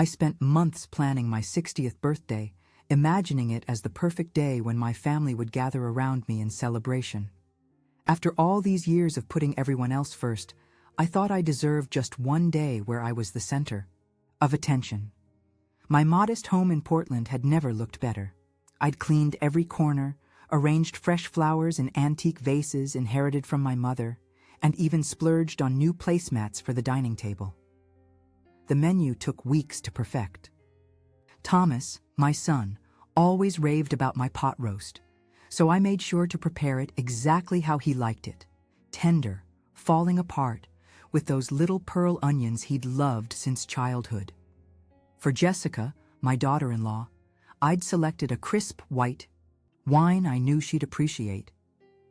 I spent months planning my 60th birthday, imagining it as the perfect day when my family would gather around me in celebration. After all these years of putting everyone else first, I thought I deserved just one day where I was the center of attention. My modest home in Portland had never looked better. I'd cleaned every corner, arranged fresh flowers in antique vases inherited from my mother, and even splurged on new placemats for the dining table. The menu took weeks to perfect. Thomas, my son, always raved about my pot roast, so I made sure to prepare it exactly how he liked it, tender, falling apart, with those little pearl onions he'd loved since childhood. For Jessica, my daughter-in-law, I'd selected a crisp white wine I knew she'd appreciate.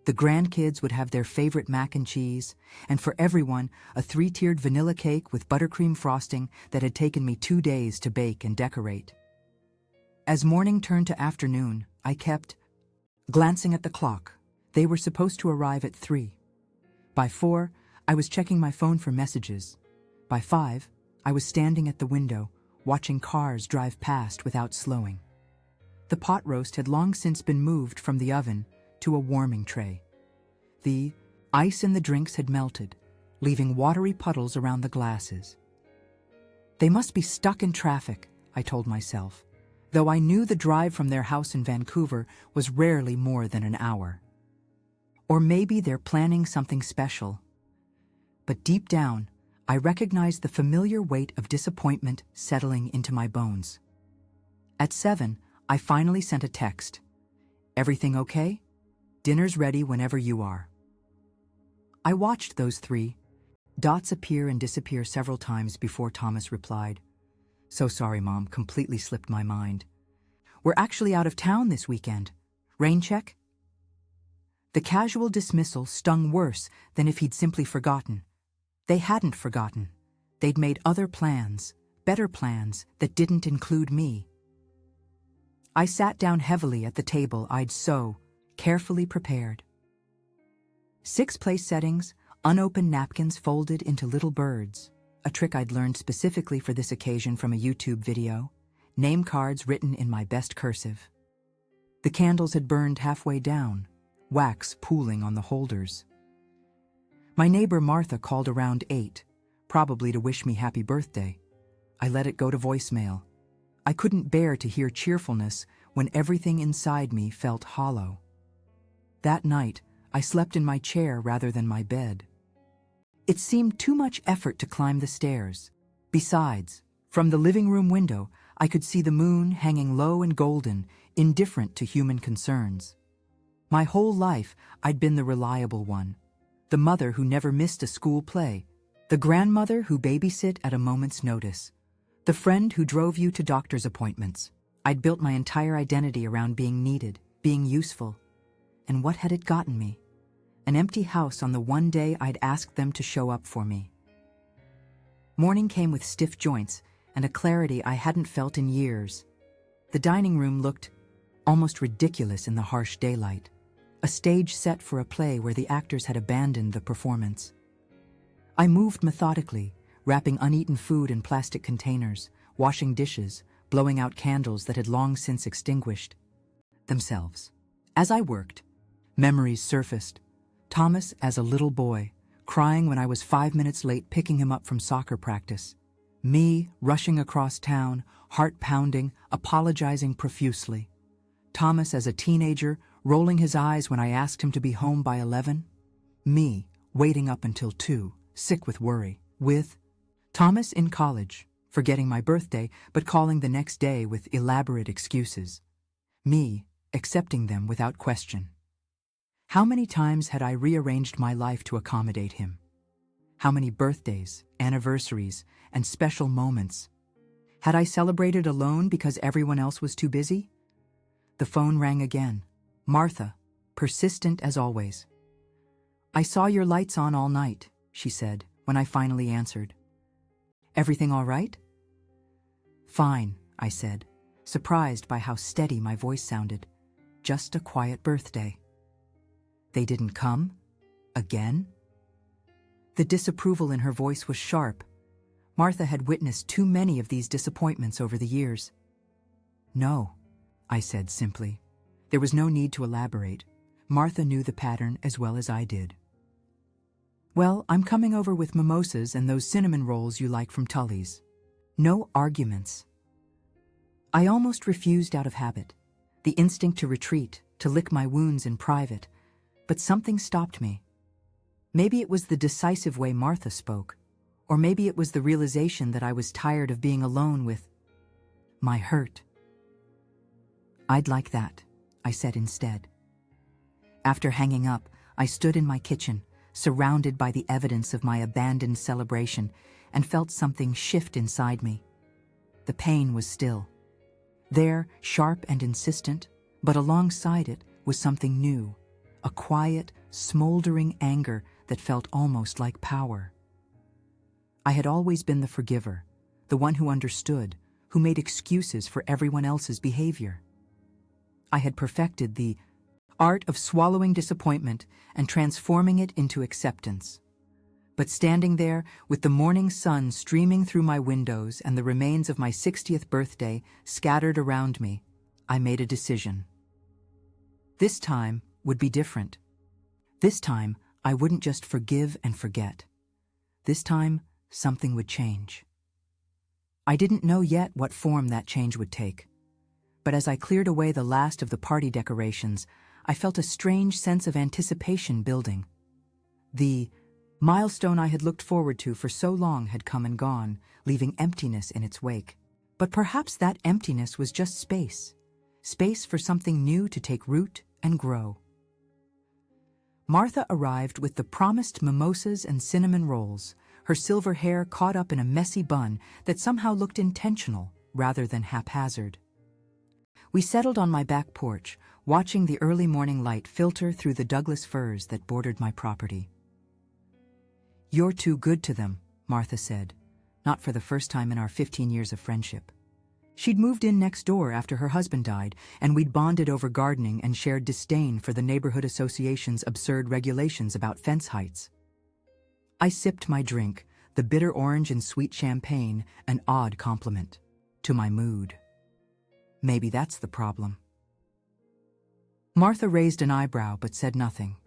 The grandkids would have their favorite mac and cheese, and for everyone, a 3-tiered vanilla cake with buttercream frosting that had taken me 2 days to bake and decorate. As morning turned to afternoon, I kept glancing at the clock. They were supposed to arrive at 3. By 4, I was checking my phone for messages. By 5, I was standing at the window, watching cars drive past without slowing. The pot roast had long since been moved from the oven to a warming tray. The ice in the drinks had melted, leaving watery puddles around the glasses. They must be stuck in traffic, I told myself, though I knew the drive from their house in Vancouver was rarely more than an hour. Or maybe they're planning something special. But deep down, I recognized the familiar weight of disappointment settling into my bones. At 7, I finally sent a text. "Everything okay? Dinner's ready whenever you are." I watched those 3 dots appear and disappear several times before Thomas replied. "So sorry, Mom, completely slipped my mind. We're actually out of town this weekend. Rain check?" The casual dismissal stung worse than if he'd simply forgotten. They hadn't forgotten. They'd made other plans, better plans, that didn't include me. I sat down heavily at the table I'd so carefully prepared. 6 place settings, unopened napkins folded into little birds, a trick I'd learned specifically for this occasion from a YouTube video, name cards written in my best cursive. The candles had burned halfway down, wax pooling on the holders. My neighbor Martha called around 8, probably to wish me happy birthday. I let it go to voicemail. I couldn't bear to hear cheerfulness when everything inside me felt hollow. That night, I slept in my chair rather than my bed. It seemed too much effort to climb the stairs. Besides, from the living room window, I could see the moon hanging low and golden, indifferent to human concerns. My whole life, I'd been the reliable one, the mother who never missed a school play, the grandmother who babysit at a moment's notice, the friend who drove you to doctor's appointments. I'd built my entire identity around being needed, being useful. And what had it gotten me? An empty house on the one day I'd asked them to show up for me. Morning came with stiff joints and a clarity I hadn't felt in years. The dining room looked almost ridiculous in the harsh daylight, a stage set for a play where the actors had abandoned the performance. I moved methodically, wrapping uneaten food in plastic containers, washing dishes, blowing out candles that had long since extinguished themselves. As I worked, memories surfaced. Thomas as a little boy, crying when I was 5 minutes late picking him up from soccer practice. Me rushing across town, heart pounding, apologizing profusely. Thomas as a teenager, rolling his eyes when I asked him to be home by 11. Me waiting up until 2, sick with worry. With Thomas in college, forgetting my birthday but calling the next day with elaborate excuses. Me accepting them without question. How many times had I rearranged my life to accommodate him? How many birthdays, anniversaries, and special moments? Had I celebrated alone because everyone else was too busy? The phone rang again. Martha, persistent as always. "I saw your lights on all night," she said, when I finally answered. "Everything all right?" "Fine," I said, surprised by how steady my voice sounded. "Just a quiet birthday." "They didn't come? Again?" The disapproval in her voice was sharp. Martha had witnessed too many of these disappointments over the years. "No," I said simply. There was no need to elaborate. Martha knew the pattern as well as I did. "Well, I'm coming over with mimosas and those cinnamon rolls you like from Tully's. No arguments." I almost refused out of habit, the instinct to retreat, to lick my wounds in private, but something stopped me. Maybe it was the decisive way Martha spoke, or maybe it was the realization that I was tired of being alone with my hurt. "I'd like that," I said instead. After hanging up, I stood in my kitchen, surrounded by the evidence of my abandoned celebration, and felt something shift inside me. The pain was still there, sharp and insistent, but alongside it was something new, a quiet, smoldering anger that felt almost like power. I had always been the forgiver, the one who understood, who made excuses for everyone else's behavior. I had perfected the art of swallowing disappointment and transforming it into acceptance. But standing there, with the morning sun streaming through my windows and the remains of my 60th birthday scattered around me, I made a decision. This time would be different. This time, I wouldn't just forgive and forget. This time, something would change. I didn't know yet what form that change would take. But as I cleared away the last of the party decorations, I felt a strange sense of anticipation building. The milestone I had looked forward to for so long had come and gone, leaving emptiness in its wake. But perhaps that emptiness was just space. Space for something new to take root and grow. Martha arrived with the promised mimosas and cinnamon rolls, her silver hair caught up in a messy bun that somehow looked intentional rather than haphazard. We settled on my back porch, watching the early morning light filter through the Douglas firs that bordered my property. "You're too good to them," Martha said, not for the first time in our 15 years of friendship. She'd moved in next door after her husband died, and we'd bonded over gardening and shared disdain for the neighborhood association's absurd regulations about fence heights. I sipped my drink, the bitter orange and sweet champagne, an odd compliment to my mood. Maybe that's the problem. Martha raised an eyebrow but said nothing.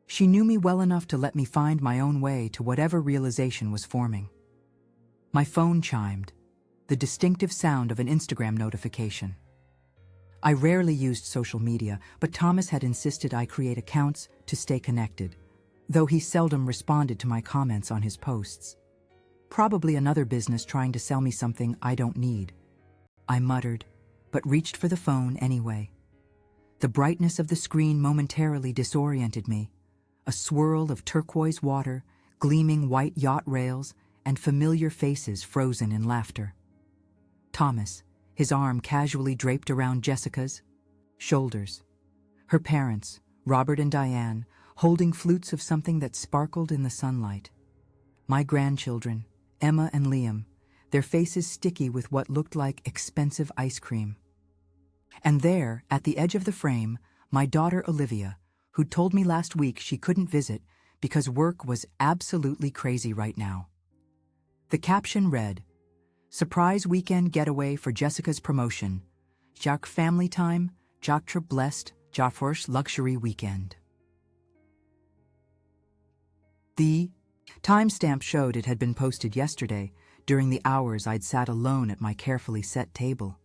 She knew me well enough to let me find my own way to whatever realization was forming. My phone chimed, the distinctive sound of an Instagram notification. I rarely used social media, but Thomas had insisted I create accounts to stay connected, though he seldom responded to my comments on his posts. Probably another business trying to sell me something I don't need. I muttered, but reached for the phone anyway. The brightness of the screen momentarily disoriented me. A swirl of turquoise water, gleaming white yacht rails, and familiar faces frozen in laughter. Thomas, his arm casually draped around Jessica's shoulders. Her parents, Robert and Diane, holding flutes of something that sparkled in the sunlight. My grandchildren, Emma and Liam, their faces sticky with what looked like expensive ice cream. And there, at the edge of the frame, my daughter Olivia, who told me last week she couldn't visit because work was absolutely crazy right now. The caption read, "Surprise weekend getaway for Jessica's promotion. Jacques family time, Jacques blessed, Jaffor's luxury weekend." The timestamp showed it had been posted yesterday, during the hours I'd sat alone at my carefully set table.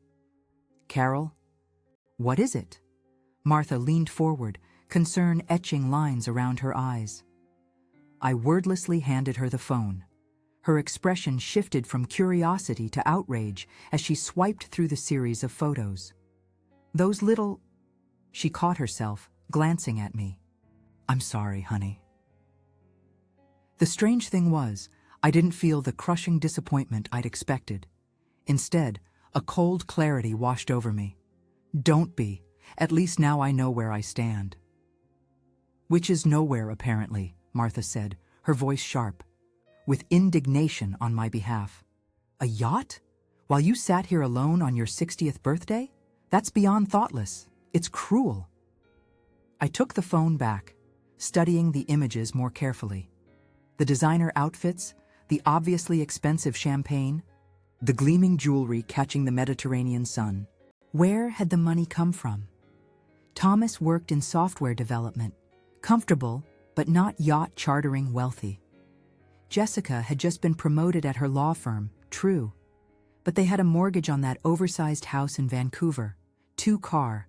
"Carol, what is it?" Martha leaned forward, concern etching lines around her eyes. I wordlessly handed her the phone. Her expression shifted from curiosity to outrage as she swiped through the series of photos. "Those little—" She caught herself, glancing at me. "I'm sorry, honey." The strange thing was, I didn't feel the crushing disappointment I'd expected. Instead, a cold clarity washed over me. "Don't be. At least now I know where I stand." "Which is nowhere, apparently," Martha said, her voice sharp, with indignation on my behalf. "A yacht? While you sat here alone on your 60th birthday? That's beyond thoughtless. It's cruel." I took the phone back, studying the images more carefully. The designer outfits, the obviously expensive champagne, the gleaming jewelry catching the Mediterranean sun. Where had the money come from? Thomas worked in software development, comfortable but not yacht chartering wealthy. Jessica had just been promoted at her law firm, true, but they had a mortgage on that oversized house in Vancouver, 2-car,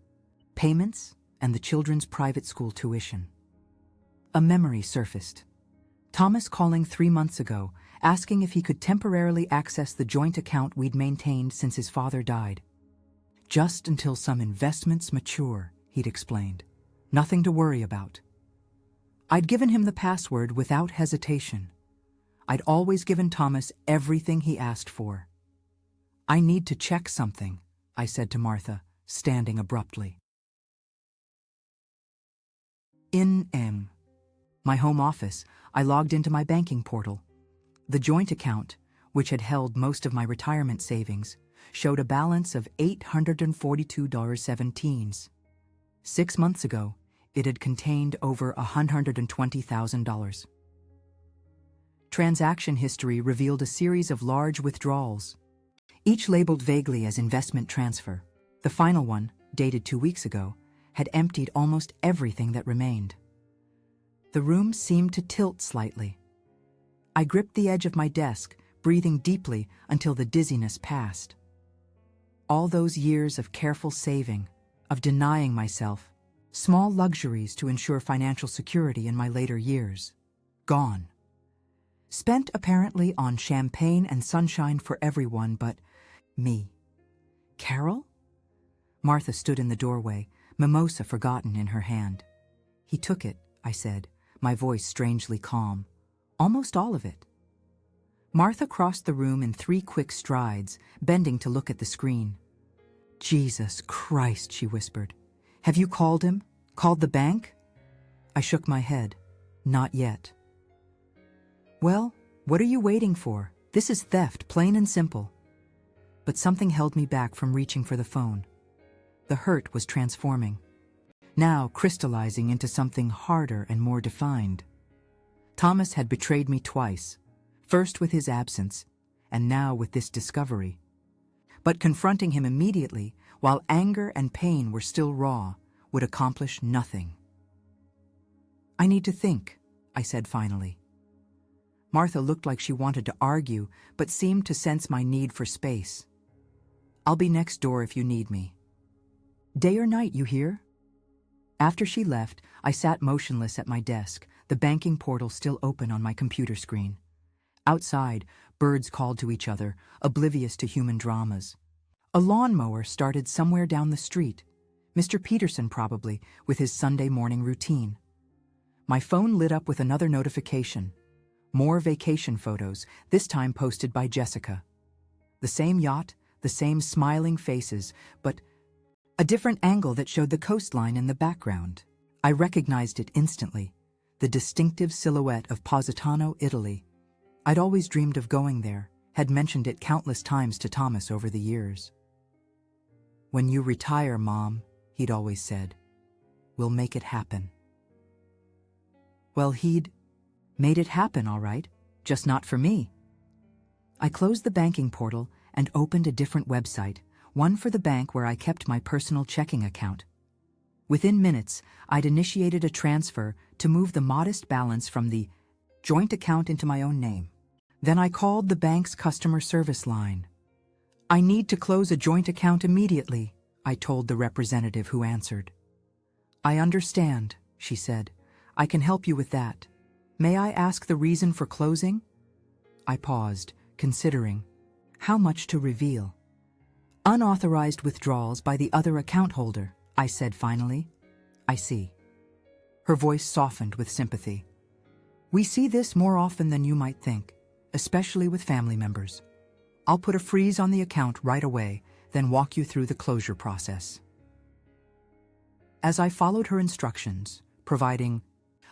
payments, and the children's private school tuition. A memory surfaced. Thomas calling 3 months ago, asking if he could temporarily access the joint account we'd maintained since his father died. Just until some investments mature, he'd explained. Nothing to worry about. I'd given him the password without hesitation. I'd always given Thomas everything he asked for. I need to check something, I said to Martha, standing abruptly. In my home office, I logged into my banking portal. The joint account, which had held most of my retirement savings, showed a balance of $842.17. 6 months ago, it had contained over $120,000. Transaction history revealed a series of large withdrawals, each labeled vaguely as investment transfer. The final one, dated 2 weeks ago, had emptied almost everything that remained. The room seemed to tilt slightly. I gripped the edge of my desk, breathing deeply until the dizziness passed. All those years of careful saving, of denying myself small luxuries to ensure financial security in my later years, gone. Spent apparently on champagne and sunshine for everyone but me. Carol? Martha stood in the doorway, mimosa forgotten in her hand. He took it, I said, my voice strangely calm. Almost all of it. Martha crossed the room in 3 quick strides, bending to look at the screen. Jesus Christ, she whispered. Have you called him? Called the bank? I shook my head. Not yet. Well, what are you waiting for? This is theft, plain and simple. But something held me back from reaching for the phone. The hurt was transforming, now crystallizing into something harder and more defined. Thomas had betrayed me twice, first with his absence, and now with this discovery. But confronting him immediately, while anger and pain were still raw, would accomplish nothing. I need to think, I said finally. Martha looked like she wanted to argue, but seemed to sense my need for space. I'll be next door if you need me. Day or night, you hear? After she left, I sat motionless at my desk, the banking portal still open on my computer screen. Outside, birds called to each other, oblivious to human dramas. A lawnmower started somewhere down the street. Mr. Peterson probably, with his Sunday morning routine. My phone lit up with another notification. More vacation photos, this time posted by Jessica. The same yacht, the same smiling faces, but a different angle that showed the coastline in the background. I recognized it instantly, the distinctive silhouette of Positano, Italy. I'd always dreamed of going there, had mentioned it countless times to Thomas over the years. When you retire, Mom, he'd always said, we'll make it happen. Well, he'd made it happen, all right, just not for me. I closed the banking portal and opened a different website, one for the bank where I kept my personal checking account. Within minutes, I'd initiated a transfer to move the modest balance from the joint account into my own name. Then I called the bank's customer service line. I need to close a joint account immediately, I told the representative who answered. I understand, she said. I can help you with that. May I ask the reason for closing? I paused, considering how much to reveal. Unauthorized withdrawals by the other account holder, I said finally. I see. Her voice softened with sympathy. We see this more often than you might think, especially with family members. I'll put a freeze on the account right away, then walk you through the closure process. As I followed her instructions, providing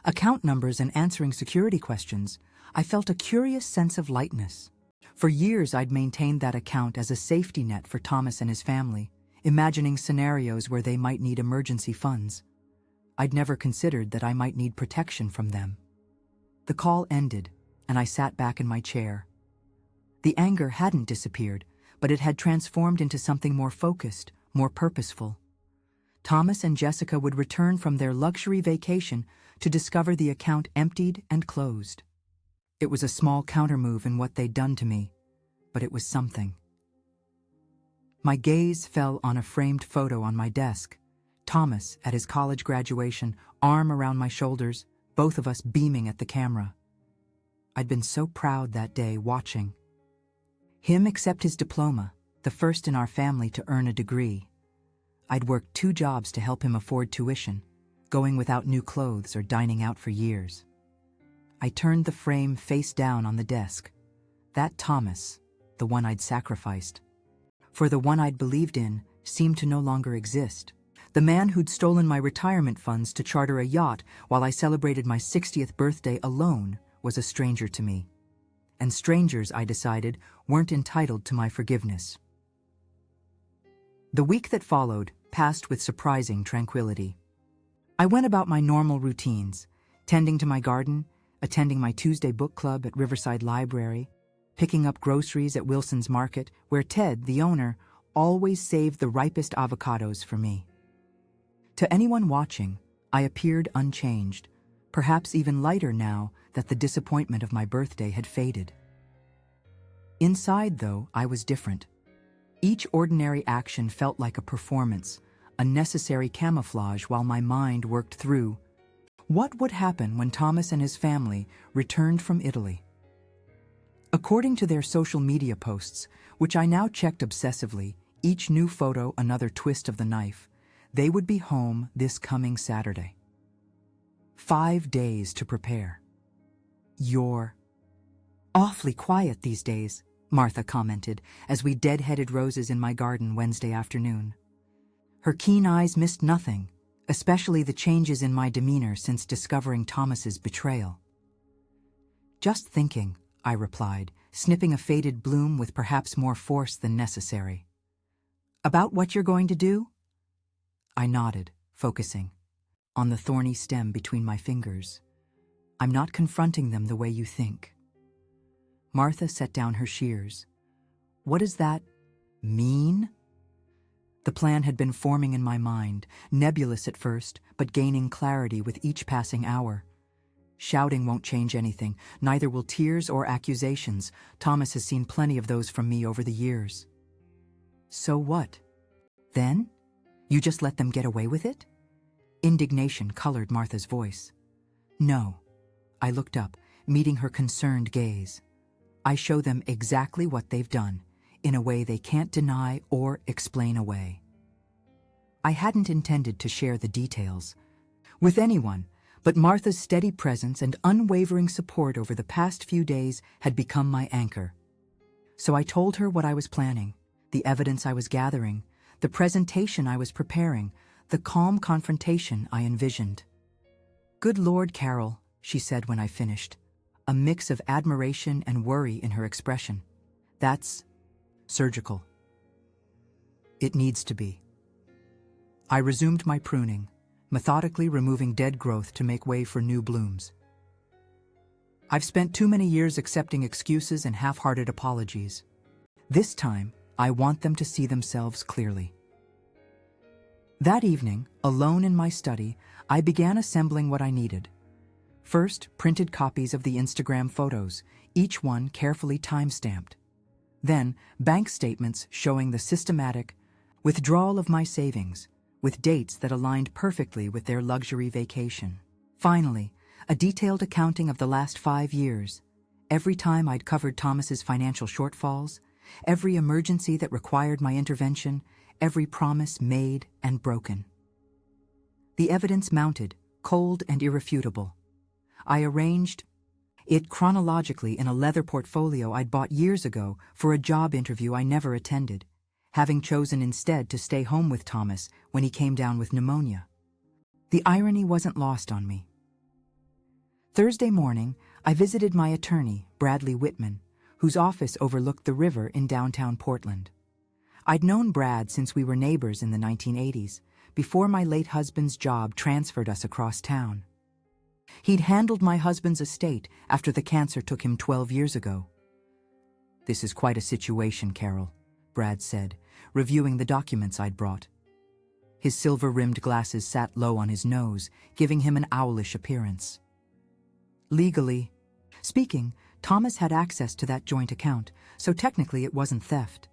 account numbers and answering security questions, I felt a curious sense of lightness. For years, I'd maintained that account as a safety net for Thomas and his family, imagining scenarios where they might need emergency funds. I'd never considered that I might need protection from them. The call ended, and I sat back in my chair. The anger hadn't disappeared, but it had transformed into something more focused, more purposeful. Thomas and Jessica would return from their luxury vacation to discover the account emptied and closed. It was a small countermove in what they'd done to me, but it was something. My gaze fell on a framed photo on my desk. Thomas at his college graduation, arm around my shoulders, both of us beaming at the camera. I'd been so proud that day watching. Him accept his diploma, the first in our family to earn a degree. I'd worked 2 jobs to help him afford tuition, going without new clothes or dining out for years. I turned the frame face down on the desk. That Thomas, the one I'd sacrificed. For the one I'd believed in seemed to no longer exist. The man who'd stolen my retirement funds to charter a yacht while I celebrated my 60th birthday alone was a stranger to me. And strangers, I decided, weren't entitled to my forgiveness. The week that followed passed with surprising tranquility. I went about my normal routines, tending to my garden, attending my Tuesday book club at Riverside Library, picking up groceries at Wilson's Market, where Ted, the owner, always saved the ripest avocados for me. To anyone watching, I appeared unchanged, perhaps even lighter now that the disappointment of my birthday had faded. Inside, though, I was different. Each ordinary action felt like a performance, a necessary camouflage while my mind worked through what would happen when Thomas and his family returned from Italy. According to their social media posts, which I now checked obsessively, each new photo another twist of the knife, they would be home this coming Saturday. 5 days to prepare. You're awfully quiet these days, Martha commented as we deadheaded roses in my garden Wednesday afternoon. Her keen eyes missed nothing, especially the changes in my demeanor since discovering Thomas's betrayal. Just thinking, I replied, snipping a faded bloom with perhaps more force than necessary. About what you're going to do? I nodded, focusing on the thorny stem between my fingers. I'm not confronting them the way you think. Martha set down her shears. What does that mean? The plan had been forming in my mind, nebulous at first, but gaining clarity with each passing hour. Shouting won't change anything, neither will tears or accusations. Thomas has seen plenty of those from me over the years. So what? Then? You just let them get away with it? Indignation colored Martha's voice. No. I looked up, meeting her concerned gaze. I show them exactly what they've done, in a way they can't deny or explain away. I hadn't intended to share the details with anyone, but Martha's steady presence and unwavering support over the past few days had become my anchor. So I told her what I was planning, the evidence I was gathering, the presentation I was preparing, the calm confrontation I envisioned. Good Lord, Carol, she said when I finished, a mix of admiration and worry in her expression. That's surgical. It needs to be. I resumed my pruning, methodically removing dead growth to make way for new blooms. I've spent too many years accepting excuses and half-hearted apologies. This time, I want them to see themselves clearly. That evening, alone in my study, I began assembling what I needed. First, printed copies of the Instagram photos, each one carefully time-stamped. Then, bank statements showing the systematic withdrawal of my savings, with dates that aligned perfectly with their luxury vacation. Finally, a detailed accounting of the last 5 years, every time I'd covered Thomas's financial shortfalls, every emergency that required my intervention, every promise made and broken. The evidence mounted, cold and irrefutable. I arranged it chronologically in a leather portfolio I'd bought years ago for a job interview I never attended, having chosen instead to stay home with Thomas when he came down with pneumonia. The irony wasn't lost on me. Thursday morning, I visited my attorney, Bradley Whitman, whose office overlooked the river in downtown Portland. I'd known Brad since we were neighbors in the 1980s, before my late husband's job transferred us across town. He'd handled my husband's estate after the cancer took him 12 years ago. "This is quite a situation, Carol," Brad said, reviewing the documents I'd brought. His silver-rimmed glasses sat low on his nose, giving him an owlish appearance. Legally speaking, Thomas had access to that joint account, so technically it wasn't theft.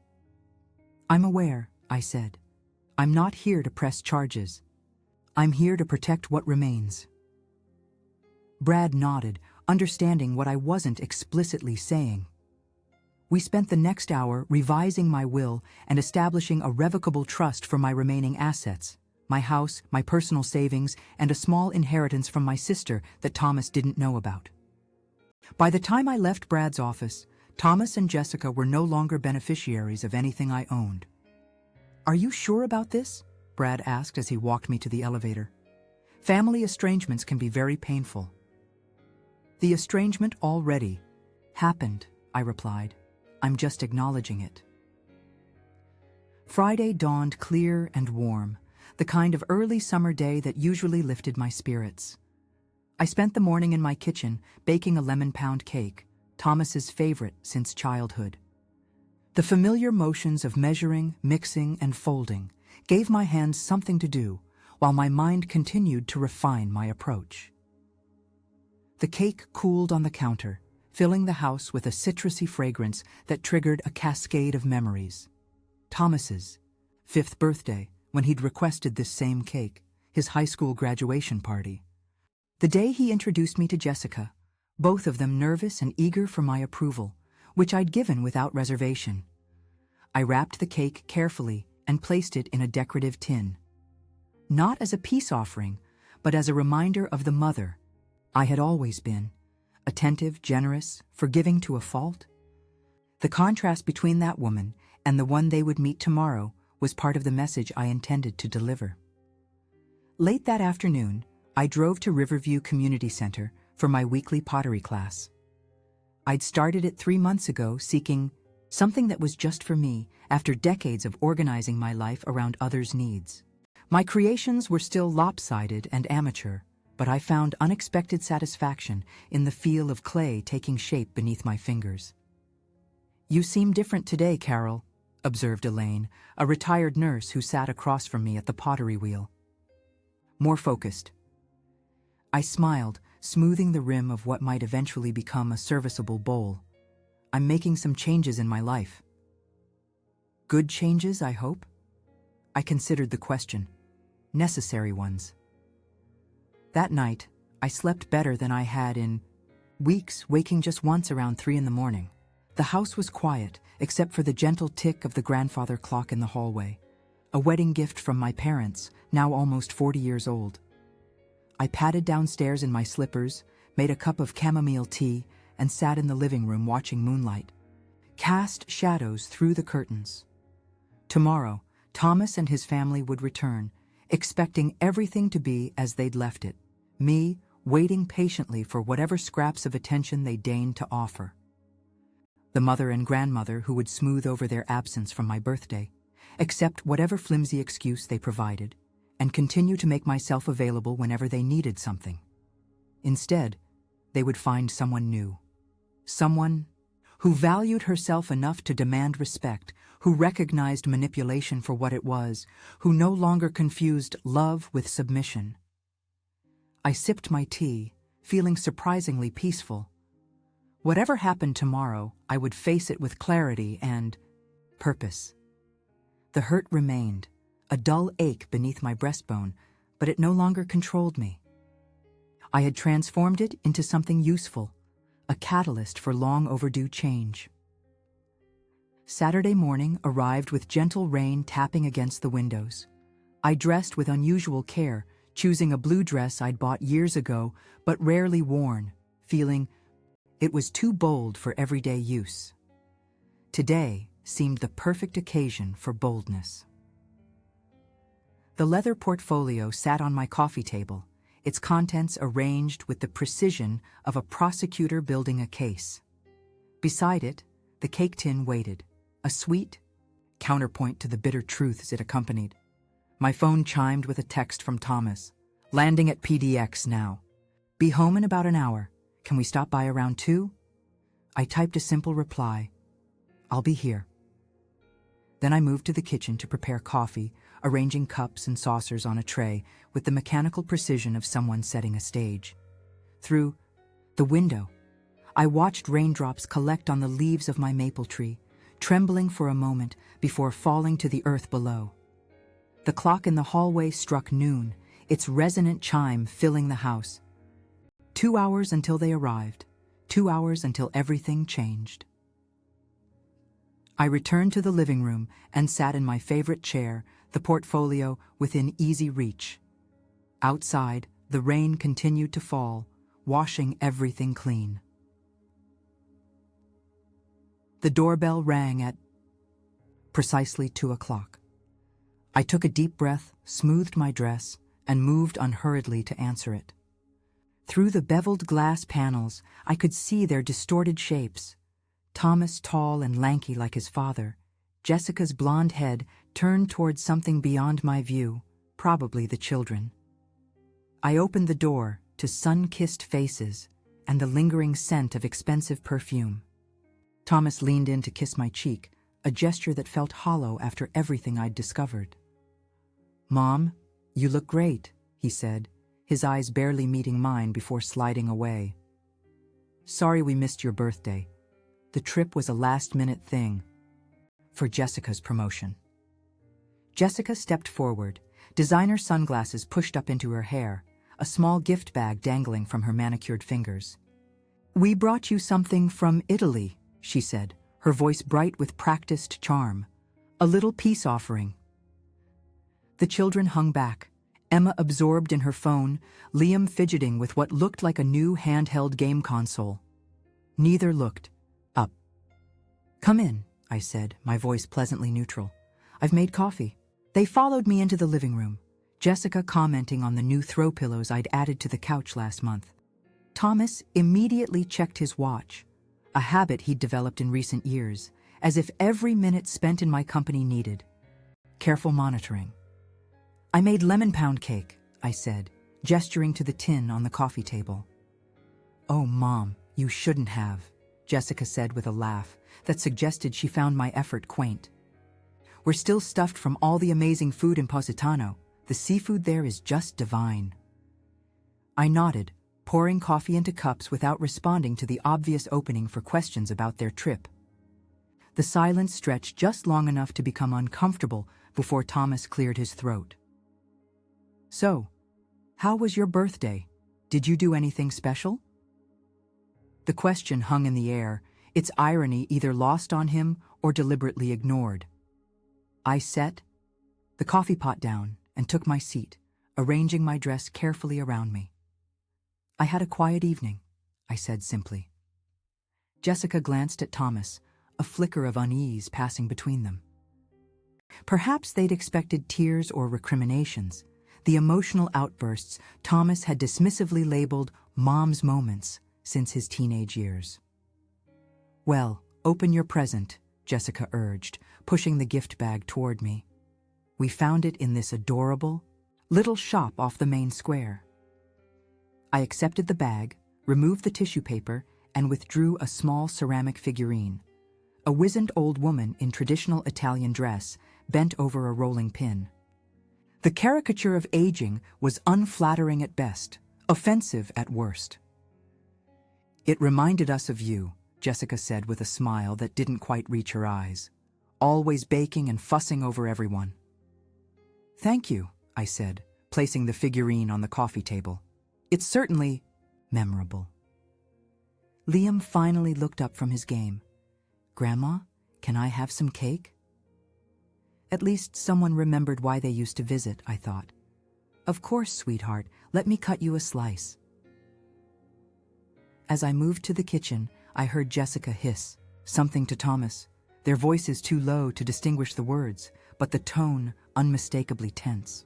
"I'm aware," I said. "I'm not here to press charges. I'm here to protect what remains." Brad nodded, understanding what I wasn't explicitly saying. We spent the next hour revising my will and establishing a revocable trust for my remaining assets, my house, my personal savings, and a small inheritance from my sister that Thomas didn't know about. By the time I left Brad's office, Thomas and Jessica were no longer beneficiaries of anything I owned. "Are you sure about this?" Brad asked as he walked me to the elevator. "Family estrangements can be very painful." "The estrangement already happened," I replied. "I'm just acknowledging it." Friday dawned clear and warm, the kind of early summer day that usually lifted my spirits. I spent the morning in my kitchen baking a lemon pound cake, Thomas's favorite since childhood. The familiar motions of measuring, mixing, and folding gave my hands something to do, while my mind continued to refine my approach. The cake cooled on the counter, filling the house with a citrusy fragrance that triggered a cascade of memories. Thomas's 5th birthday, when he'd requested this same cake, his high school graduation party. The day he introduced me to Jessica, both of them nervous and eager for my approval, which I'd given without reservation. I wrapped the cake carefully and placed it in a decorative tin. Not as a peace offering, but as a reminder of the mother I had always been. Attentive, generous, forgiving to a fault. The contrast between that woman and the one they would meet tomorrow was part of the message I intended to deliver. Late that afternoon, I drove to Riverview Community Center for my weekly pottery class. I'd started it 3 months ago, seeking something that was just for me after decades of organizing my life around others' needs. My creations were still lopsided and amateur, but I found unexpected satisfaction in the feel of clay taking shape beneath my fingers. "You seem different today, Carol," observed Elaine, a retired nurse who sat across from me at the pottery wheel. "More focused." I smiled, smoothing the rim of what might eventually become a serviceable bowl. "I'm making some changes in my life." "Good changes, I hope?" I considered the question. Necessary ones. That night, I slept better than I had in weeks, waking just once around 3 in the morning. The house was quiet, except for the gentle tick of the grandfather clock in the hallway, a wedding gift from my parents, now almost 40 years old. I padded downstairs in my slippers, made a cup of chamomile tea, and sat in the living room watching moonlight cast shadows through the curtains. Tomorrow, Thomas and his family would return, expecting everything to be as they'd left it, me waiting patiently for whatever scraps of attention they deigned to offer. The mother and grandmother who would smooth over their absence from my birthday, accept whatever flimsy excuse they provided, and continue to make myself available whenever they needed something. Instead, they would find someone new. Someone who valued herself enough to demand respect, who recognized manipulation for what it was, who no longer confused love with submission. I sipped my tea, feeling surprisingly peaceful. Whatever happened tomorrow, I would face it with clarity and purpose. The hurt remained, a dull ache beneath my breastbone, but it no longer controlled me. I had transformed it into something useful, a catalyst for long overdue change. Saturday morning arrived with gentle rain tapping against the windows. I dressed with unusual care, choosing a blue dress I'd bought years ago but rarely worn, feeling it was too bold for everyday use. Today seemed the perfect occasion for boldness. The leather portfolio sat on my coffee table, its contents arranged with the precision of a prosecutor building a case. Beside it, the cake tin waited, a sweet counterpoint to the bitter truths it accompanied. My phone chimed with a text from Thomas, landing at PDX now. Be home in about an hour. Can we stop by around 2? I typed a simple reply. I'll be here. Then I moved to the kitchen to prepare coffee, arranging cups and saucers on a tray with the mechanical precision of someone setting a stage. Through the window, I watched raindrops collect on the leaves of my maple tree, trembling for a moment before falling to the earth below. The clock in the hallway struck noon, its resonant chime filling the house. 2 hours until they arrived, 2 hours until everything changed. I returned to the living room and sat in my favorite chair, the portfolio within easy reach. Outside, the rain continued to fall, washing everything clean. The doorbell rang at precisely 2 o'clock. I took a deep breath, smoothed my dress, and moved unhurriedly to answer it. Through the beveled glass panels, I could see their distorted shapes. Thomas tall and lanky like his father, Jessica's blonde head turned towards something beyond my view, probably the children. I opened the door to sun-kissed faces and the lingering scent of expensive perfume. Thomas leaned in to kiss my cheek, a gesture that felt hollow after everything I'd discovered. "Mom, you look great," he said, his eyes barely meeting mine before sliding away. "Sorry we missed your birthday. The trip was a last-minute thing for Jessica's promotion." Jessica stepped forward, designer sunglasses pushed up into her hair, a small gift bag dangling from her manicured fingers. "We brought you something from Italy," she said, her voice bright with practiced charm. "A little peace offering." The children hung back, Emma absorbed in her phone, Liam fidgeting with what looked like a new handheld game console. Neither looked up. "Come in," I said, my voice pleasantly neutral. "I've made coffee." They followed me into the living room, Jessica commenting on the new throw pillows I'd added to the couch last month. Thomas immediately checked his watch, a habit he'd developed in recent years, as if every minute spent in my company needed careful monitoring. "I made lemon pound cake," I said, gesturing to the tin on the coffee table. "Oh, Mom, you shouldn't have," Jessica said with a laugh that suggested she found my effort quaint. "We're still stuffed from all the amazing food in Positano. The seafood there is just divine." I nodded, pouring coffee into cups without responding to the obvious opening for questions about their trip. The silence stretched just long enough to become uncomfortable before Thomas cleared his throat. "So, how was your birthday? Did you do anything special?" The question hung in the air, its irony either lost on him or deliberately ignored. I set the coffee pot down and took my seat, arranging my dress carefully around me. "I had a quiet evening," I said simply. Jessica glanced at Thomas, a flicker of unease passing between them. Perhaps they'd expected tears or recriminations, the emotional outbursts Thomas had dismissively labeled mom's moments since his teenage years. "Well, open your present," Jessica urged, pushing the gift bag toward me. "We found it in this adorable little shop off the main square." I accepted the bag, removed the tissue paper, and withdrew a small ceramic figurine. A wizened old woman in traditional Italian dress bent over a rolling pin. The caricature of aging was unflattering at best, offensive at worst. "It reminded us of you," Jessica said with a smile that didn't quite reach her eyes. "Always baking and fussing over everyone." "Thank you," I said, placing the figurine on the coffee table. "It's certainly memorable." Liam finally looked up from his game. "Grandma, can I have some cake?" At least someone remembered why they used to visit, I thought. "Of course, sweetheart, let me cut you a slice." As I moved to the kitchen, I heard Jessica hiss something to Thomas, their voices too low to distinguish the words, but the tone unmistakably tense.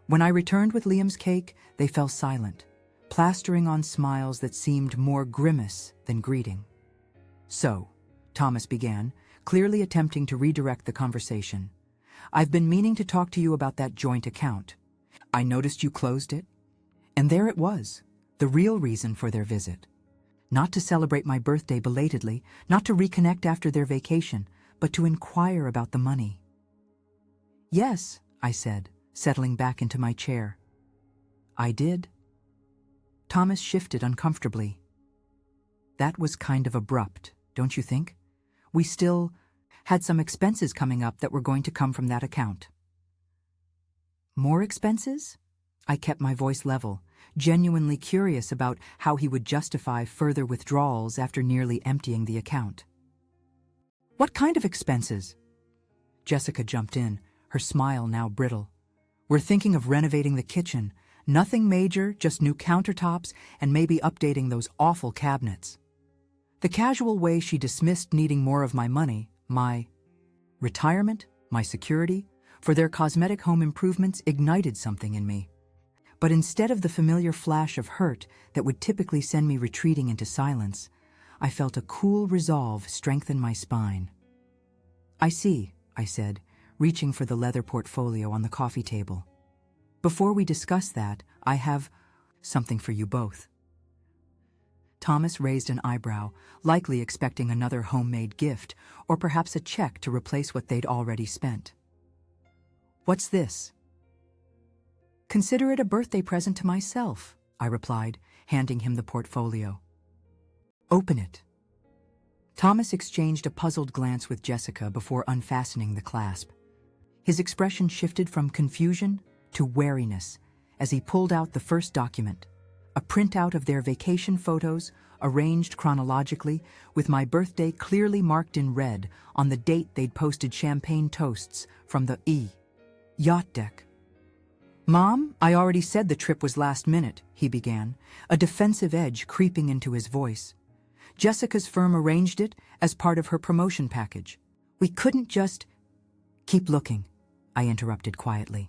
When I returned with Liam's cake, they fell silent, plastering on smiles that seemed more grimace than greeting. "So," Thomas began, clearly attempting to redirect the conversation, "I've been meaning to talk to you about that joint account. I noticed you closed it, and there it was, The real reason for their visit. Not to celebrate my birthday belatedly, not to reconnect after their vacation, but to inquire about the money. Yes, I said, settling back into my chair. I did. Thomas shifted uncomfortably. That was kind of abrupt, don't you think? We still had some expenses coming up that were going to come from that account. More expenses? I kept my voice level, genuinely curious about how he would justify further withdrawals after nearly emptying the account. What kind of expenses? Jessica jumped in, her smile now brittle. We're thinking of renovating the kitchen. Nothing major, just new countertops and maybe updating those awful cabinets. The casual way she dismissed needing more of my money, my retirement, my security, for their cosmetic home improvements ignited something in me. But instead of the familiar flash of hurt that would typically send me retreating into silence, I felt a cool resolve strengthen my spine. I see, I said, reaching for the leather portfolio on the coffee table. Before we discuss that, I have something for you both. Thomas raised an eyebrow, likely expecting another homemade gift, or perhaps a check to replace what they'd already spent. What's this? Consider it a birthday present to myself, I replied, handing him the portfolio. Open it. Thomas exchanged a puzzled glance with Jessica before unfastening the clasp. His expression shifted from confusion to wariness as he pulled out the first document, a printout of their vacation photos arranged chronologically with my birthday clearly marked in red on the date they'd posted champagne toasts from the yacht deck. Mom, I already said the trip was last minute, he began, a defensive edge creeping into his voice. Jessica's firm arranged it as part of her promotion package. We couldn't just... Keep looking, I interrupted quietly.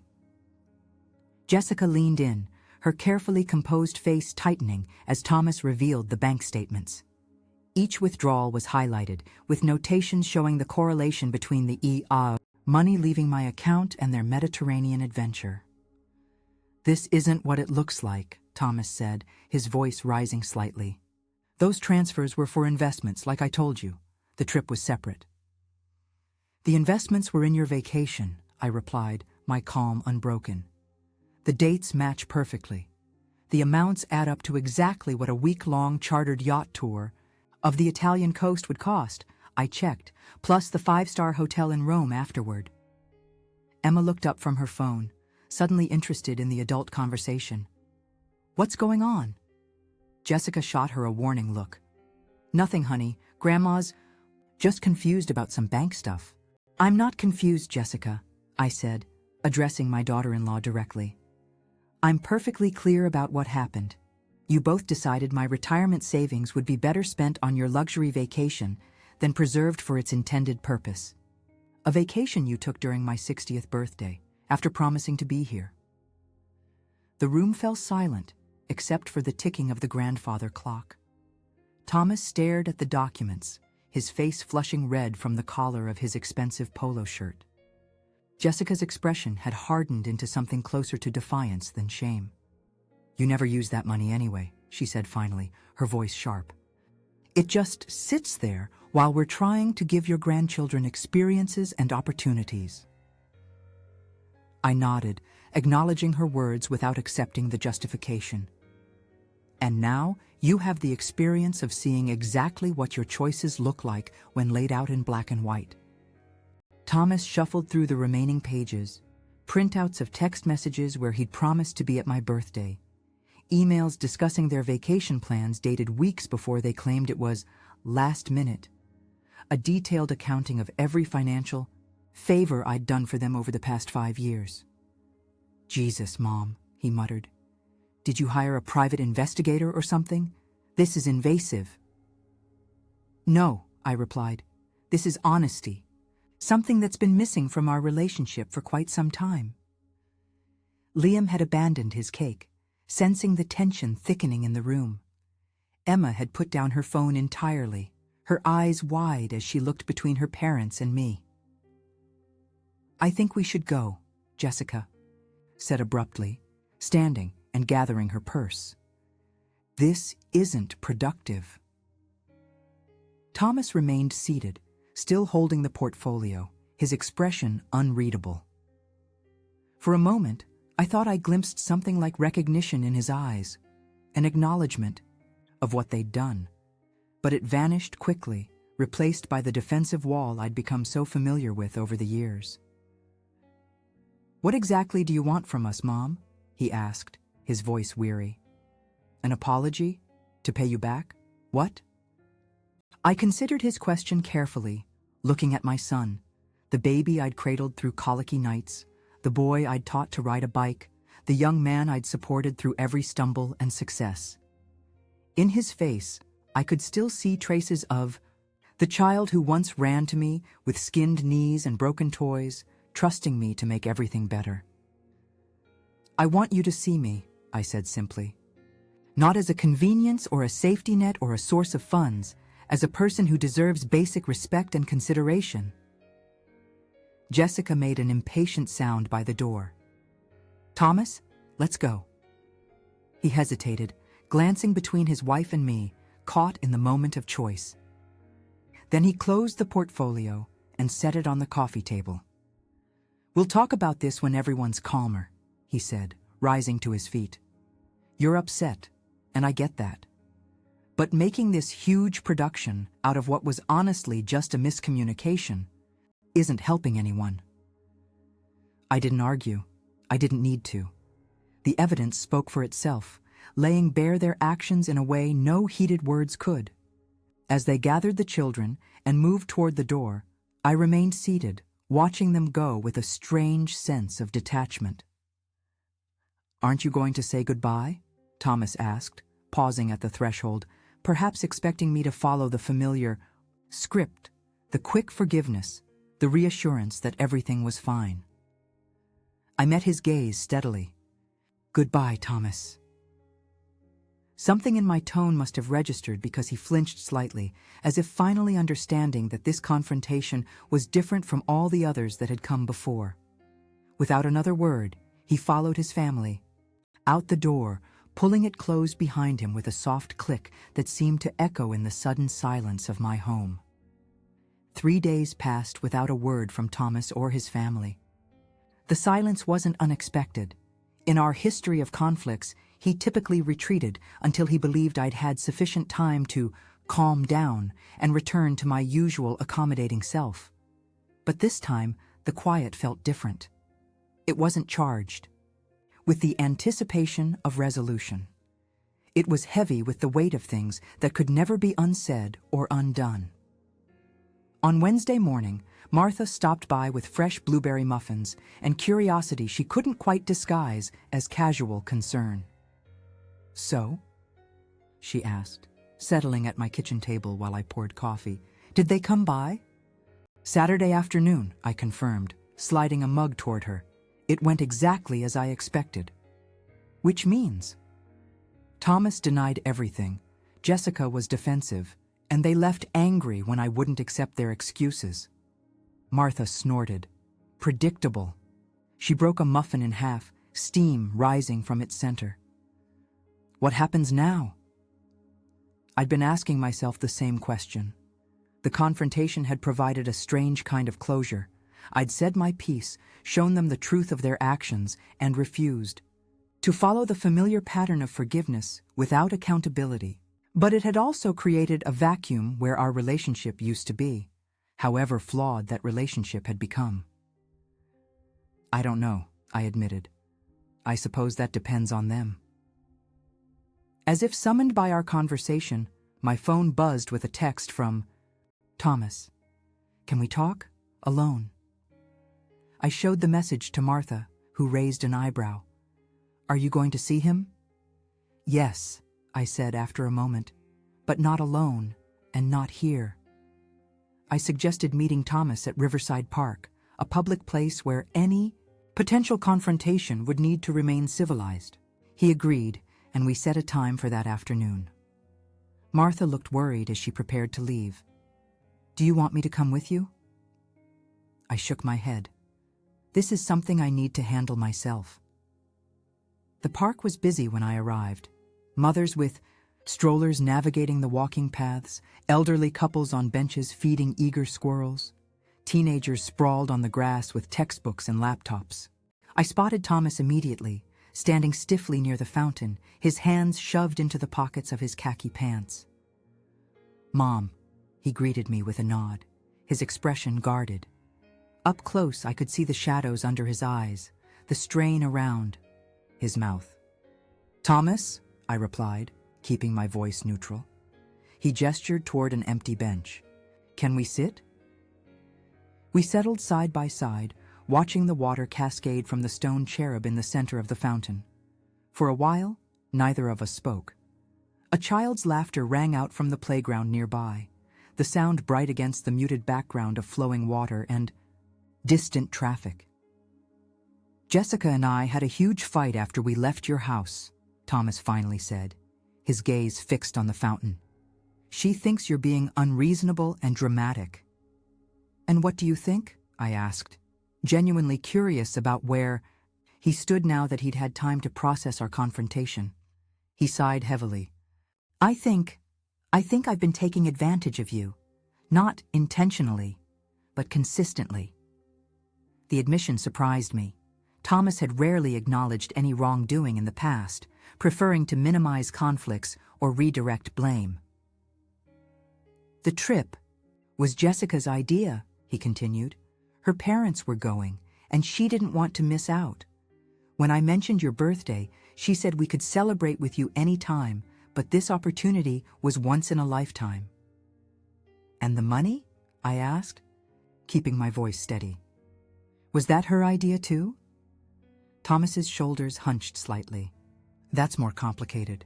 Jessica leaned in, her carefully composed face tightening as Thomas revealed the bank statements. Each withdrawal was highlighted, with notations showing the correlation between the money leaving my account and their Mediterranean adventure. This isn't what it looks like, Thomas said, his voice rising slightly. Those transfers were for investments, like I told you. The trip was separate. The investments were in your vacation, I replied, my calm unbroken. The dates match perfectly. The amounts add up to exactly what a week-long chartered yacht tour of the Italian coast would cost, I checked, plus the 5-star hotel in Rome afterward. Emma looked up from her phone, suddenly interested in the adult conversation. What's going on? Jessica shot her a warning look. Nothing, honey. Grandma's just confused about some bank stuff. I'm not confused, Jessica, I said, addressing my daughter-in-law directly. I'm perfectly clear about what happened. You both decided my retirement savings would be better spent on your luxury vacation than preserved for its intended purpose. A vacation you took during my 60th birthday, after promising to be here. The room fell silent, except for the ticking of the grandfather clock. Thomas stared at the documents, his face flushing red from the collar of his expensive polo shirt. Jessica's expression had hardened into something closer to defiance than shame. You never use that money anyway, she said finally, her voice sharp. It just sits there while we're trying to give your grandchildren experiences and opportunities. I nodded, acknowledging her words without accepting the justification. And now you have the experience of seeing exactly what your choices look like when laid out in black and white. Thomas shuffled through the remaining pages, printouts of text messages where he'd promised to be at my birthday, emails discussing their vacation plans dated weeks before they claimed it was last minute, a detailed accounting of every financial favor I'd done for them over the past 5 years. Jesus, Mom, he muttered. Did you hire a private investigator or something? This is invasive. No, I replied. This is honesty. Something that's been missing from our relationship for quite some time. Liam had abandoned his cake, sensing the tension thickening in the room. Emma had put down her phone entirely, her eyes wide as she looked between her parents and me. I think we should go, Jessica said abruptly, standing and gathering her purse. This isn't productive. Thomas remained seated, still holding the portfolio, his expression unreadable. For a moment, I thought I glimpsed something like recognition in his eyes, an acknowledgement of what they'd done. But it vanished quickly, replaced by the defensive wall I'd become so familiar with over the years. "What exactly do you want from us, Mom?" he asked, his voice weary. "An apology? To pay you back? What?" I considered his question carefully, looking at my son, the baby I'd cradled through colicky nights, the boy I'd taught to ride a bike, the young man I'd supported through every stumble and success. In his face, I could still see traces of the child who once ran to me with skinned knees and broken toys, trusting me to make everything better. "I want you to see me," I said simply. "Not as a convenience or a safety net or a source of funds, as a person who deserves basic respect and consideration." Jessica made an impatient sound by the door. "Thomas, let's go." He hesitated, glancing between his wife and me, caught in the moment of choice. Then he closed the portfolio and set it on the coffee table. "We'll talk about this when everyone's calmer," he said, rising to his feet. "You're upset, and I get that. But making this huge production out of what was honestly just a miscommunication isn't helping anyone." I didn't argue. I didn't need to. The evidence spoke for itself, laying bare their actions in a way no heated words could. As they gathered the children and moved toward the door, I remained seated, watching them go with a strange sense of detachment. "Aren't you going to say goodbye?" Thomas asked, pausing at the threshold, perhaps expecting me to follow the familiar script, the quick forgiveness, the reassurance that everything was fine. I met his gaze steadily. "Goodbye, Thomas." Something in my tone must have registered because he flinched slightly, as if finally understanding that this confrontation was different from all the others that had come before. Without another word, he followed his family out the door, pulling it closed behind him with a soft click that seemed to echo in the sudden silence of my home. 3 days passed without a word from Thomas or his family. The silence wasn't unexpected. In our history of conflicts, he typically retreated until he believed I'd had sufficient time to calm down and return to my usual accommodating self. But this time, the quiet felt different. It wasn't charged with the anticipation of resolution. It was heavy with the weight of things that could never be unsaid or undone. On Wednesday morning, Martha stopped by with fresh blueberry muffins and curiosity she couldn't quite disguise as casual concern. "So?" she asked, settling at my kitchen table while I poured coffee. "Did they come by?" "Saturday afternoon," I confirmed, sliding a mug toward her. "It went exactly as I expected." "Which means?" Thomas denied everything. Jessica was defensive, and they left angry when I wouldn't accept their excuses. Martha snorted. Predictable. She broke a muffin in half, steam rising from its center. "What happens now?" I'd been asking myself the same question. The confrontation had provided a strange kind of closure. I'd said my piece, shown them the truth of their actions, and refused to follow the familiar pattern of forgiveness without accountability. But it had also created a vacuum where our relationship used to be, however flawed that relationship had become. "I don't know," I admitted. "I suppose that depends on them." As if summoned by our conversation, my phone buzzed with a text from Thomas. "Can we talk? Alone?" I showed the message to Martha, who raised an eyebrow. "Are you going to see him?" "Yes," I said after a moment, "but not alone, and not here." I suggested meeting Thomas at Riverside Park, a public place where any potential confrontation would need to remain civilized. He agreed, and we set a time for that afternoon. Martha looked worried as she prepared to leave. "Do you want me to come with you?" I shook my head. "This is something I need to handle myself." The park was busy when I arrived. Mothers with Strollers navigating the walking paths, elderly couples on benches feeding eager squirrels, teenagers sprawled on the grass with textbooks and laptops. I spotted Thomas immediately, standing stiffly near the fountain, his hands shoved into the pockets of his khaki pants. "Mom," he greeted me with a nod, his expression guarded. Up close, I could see the shadows under his eyes, the strain around his mouth. "Thomas," I replied, keeping my voice neutral. He gestured toward an empty bench. "Can we sit?" We settled side by side, watching the water cascade from the stone cherub in the center of the fountain. For a while, neither of us spoke. A child's laughter rang out from the playground nearby, the sound bright against the muted background of flowing water and distant traffic. "Jessica and I had a huge fight after we left your house," Thomas finally said, his gaze fixed on the fountain. "She thinks you're being unreasonable and dramatic." "And what do you think?" I asked, genuinely curious about where he stood now that he'd had time to process our confrontation. He sighed heavily. I think I've been taking advantage of you. Not intentionally, but consistently." The admission surprised me. Thomas had rarely acknowledged any wrongdoing in the past, preferring to minimize conflicts or redirect blame. "The trip was Jessica's idea," he continued. "Her parents were going, and she didn't want to miss out. When I mentioned your birthday, she said we could celebrate with you any time, but this opportunity was once in a lifetime." "And the money?" I asked, keeping my voice steady. "Was that her idea too?" Thomas's shoulders hunched slightly. "That's more complicated.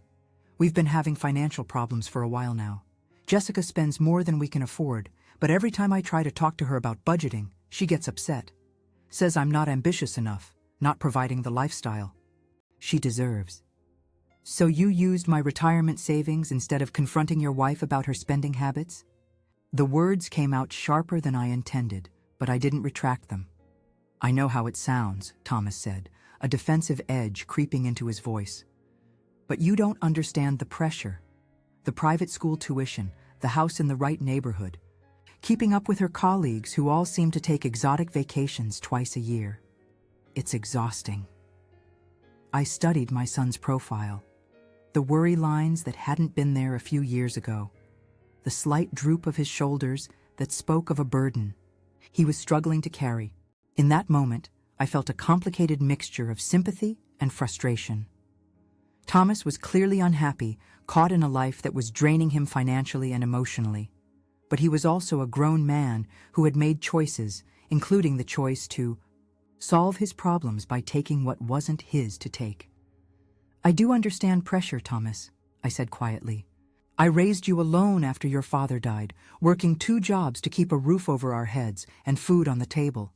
We've been having financial problems for a while now. Jessica spends more than we can afford, but every time I try to talk to her about budgeting, she gets upset. Says I'm not ambitious enough, not providing the lifestyle she deserves. So you used my retirement savings instead of confronting your wife about her spending habits?" The words came out sharper than I intended, but I didn't retract them. "I know how it sounds," Thomas said, a defensive edge creeping into his voice. "But you don't understand the pressure. The private school tuition, the house in the right neighborhood, keeping up with her colleagues who all seem to take exotic vacations twice a year. It's exhausting." I studied my son's profile. The worry lines that hadn't been there a few years ago. The slight droop of his shoulders that spoke of a burden he was struggling to carry. In that moment, I felt a complicated mixture of sympathy and frustration. Thomas was clearly unhappy, caught in a life that was draining him financially and emotionally. But he was also a grown man who had made choices, including the choice to solve his problems by taking what wasn't his to take. "I do understand pressure, Thomas," I said quietly. "I raised you alone after your father died, working 2 jobs to keep a roof over our heads and food on the table.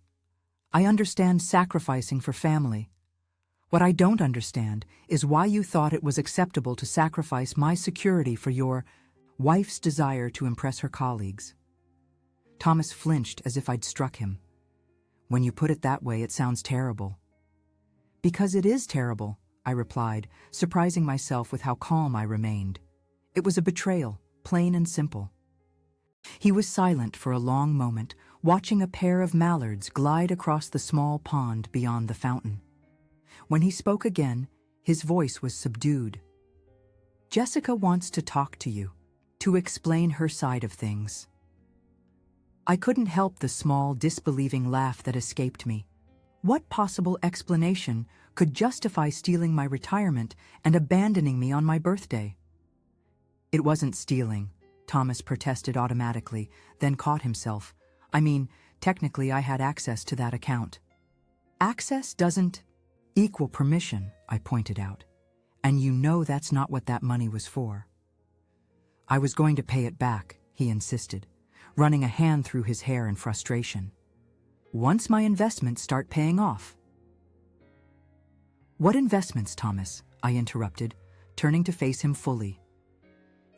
I understand sacrificing for family. What I don't understand is why you thought it was acceptable to sacrifice my security for your wife's desire to impress her colleagues." Thomas flinched as if I'd struck him. "When you put it that way, it sounds terrible." "Because it is terrible," I replied, surprising myself with how calm I remained. "It was a betrayal, plain and simple." He was silent for a long moment, watching a pair of mallards glide across the small pond beyond the fountain. When he spoke again, his voice was subdued. "Jessica wants to talk to you, to explain her side of things." I couldn't help the small, disbelieving laugh that escaped me. What possible explanation could justify stealing my retirement and abandoning me on my birthday? "It wasn't stealing," Thomas protested automatically, then caught himself. "I mean, technically I had access to that account." "Access doesn't equal permission," I pointed out. "And you know that's not what that money was for." "I was going to pay it back," he insisted, running a hand through his hair in frustration. "Once my investments start paying off." "What investments, Thomas?" I interrupted, turning to face him fully.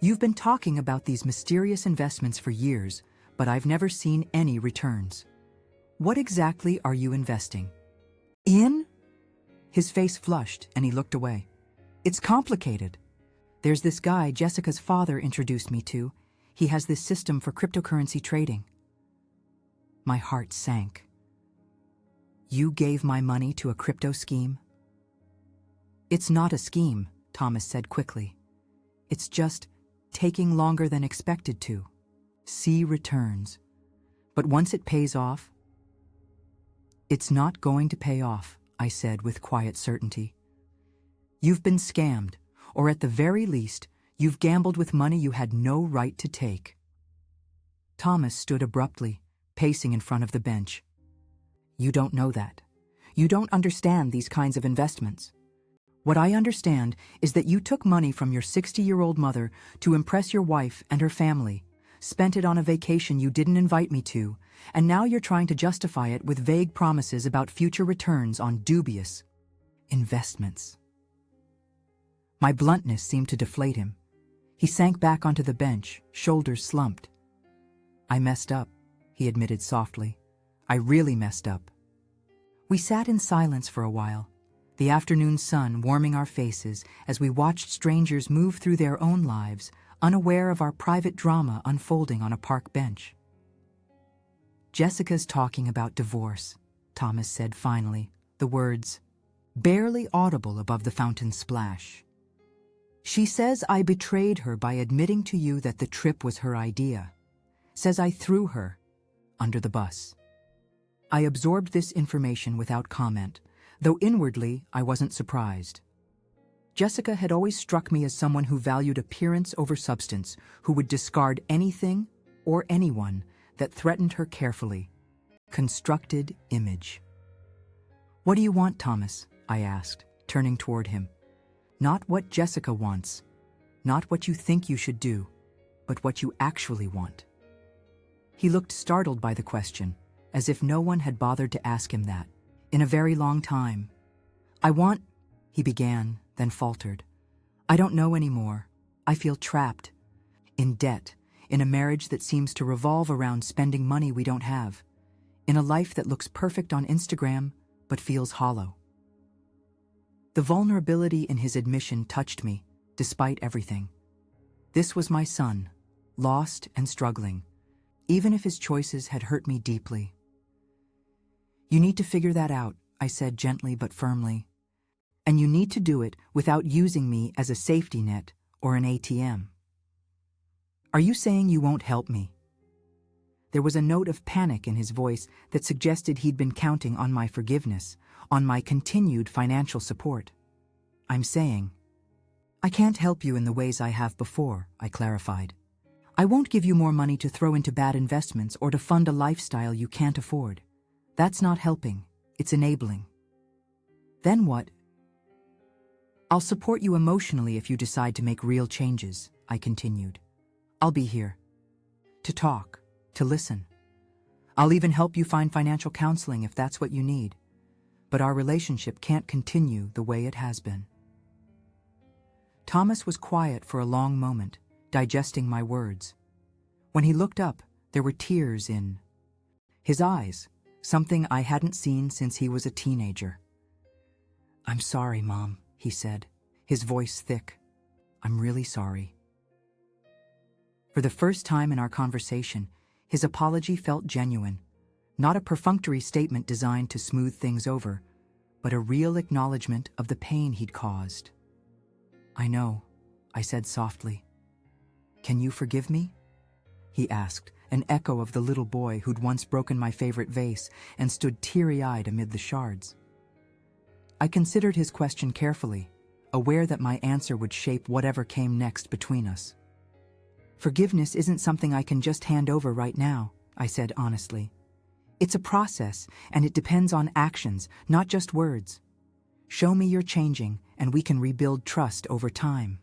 "You've been talking about these mysterious investments for years, but I've never seen any returns. What exactly are you investing in?" His face flushed and he looked away. "It's complicated. There's this guy Jessica's father introduced me to. He has this system for cryptocurrency trading. My heart sank. You gave my money to a crypto scheme? It's not a scheme, Thomas said quickly. It's just taking longer than expected to. See returns. But once it pays off, it's not going to pay off, I said with quiet certainty. You've been scammed, or at the very least, you've gambled with money you had no right to take. Thomas stood abruptly, pacing in front of the bench. You don't know that. You don't understand these kinds of investments. What I understand is that you took money from your 60-year-old mother to impress your wife and her family, spent it on a vacation you didn't invite me to, and now you're trying to justify it with vague promises about future returns on dubious investments. My bluntness seemed to deflate him. He sank back onto the bench, shoulders slumped. I messed up, he admitted softly. I really messed up. We sat in silence for a while, the afternoon sun warming our faces as we watched strangers move through their own lives, unaware of our private drama unfolding on a park bench. Jessica's talking about divorce, Thomas said finally, the words barely audible above the fountain's splash. She says I betrayed her by admitting to you that the trip was her idea. Says I threw her under the bus. I absorbed this information without comment, though inwardly I wasn't surprised. Jessica had always struck me as someone who valued appearance over substance, who would discard anything or anyone that threatened her carefully. Constructed image. What do you want, Thomas? I asked, turning toward him. Not what Jessica wants, not what you think you should do, but what you actually want. He looked startled by the question, as if no one had bothered to ask him that in a very long time. I want, he began, then faltered. I don't know anymore. I feel trapped, in debt, in a marriage that seems to revolve around spending money we don't have, in a life that looks perfect on Instagram but feels hollow. The vulnerability in his admission touched me, despite everything. This was my son, lost and struggling, even if his choices had hurt me deeply. You need to figure that out, I said gently but firmly. And you need to do it without using me as a safety net or an ATM. Are you saying you won't help me? There was a note of panic in his voice that suggested he'd been counting on my forgiveness, on my continued financial support. I'm saying, I can't help you in the ways I have before, I clarified. I won't give you more money to throw into bad investments or to fund a lifestyle you can't afford. That's not helping, it's enabling. Then what? I'll support you emotionally if you decide to make real changes, I continued. I'll be here. To talk, to listen. I'll even help you find financial counseling if that's what you need. But our relationship can't continue the way it has been. Thomas was quiet for a long moment, digesting my words. When he looked up, there were tears in his eyes, something I hadn't seen since he was a teenager. I'm sorry, Mom, he said, his voice thick. I'm really sorry. For the first time in our conversation, his apology felt genuine, not a perfunctory statement designed to smooth things over, but a real acknowledgement of the pain he'd caused. I know, I said softly. Can you forgive me? He asked, an echo of the little boy who'd once broken my favorite vase and stood teary-eyed amid the shards. I considered his question carefully, aware that my answer would shape whatever came next between us. Forgiveness isn't something I can just hand over right now, I said honestly. It's a process, and it depends on actions, not just words. Show me you're changing, and we can rebuild trust over time.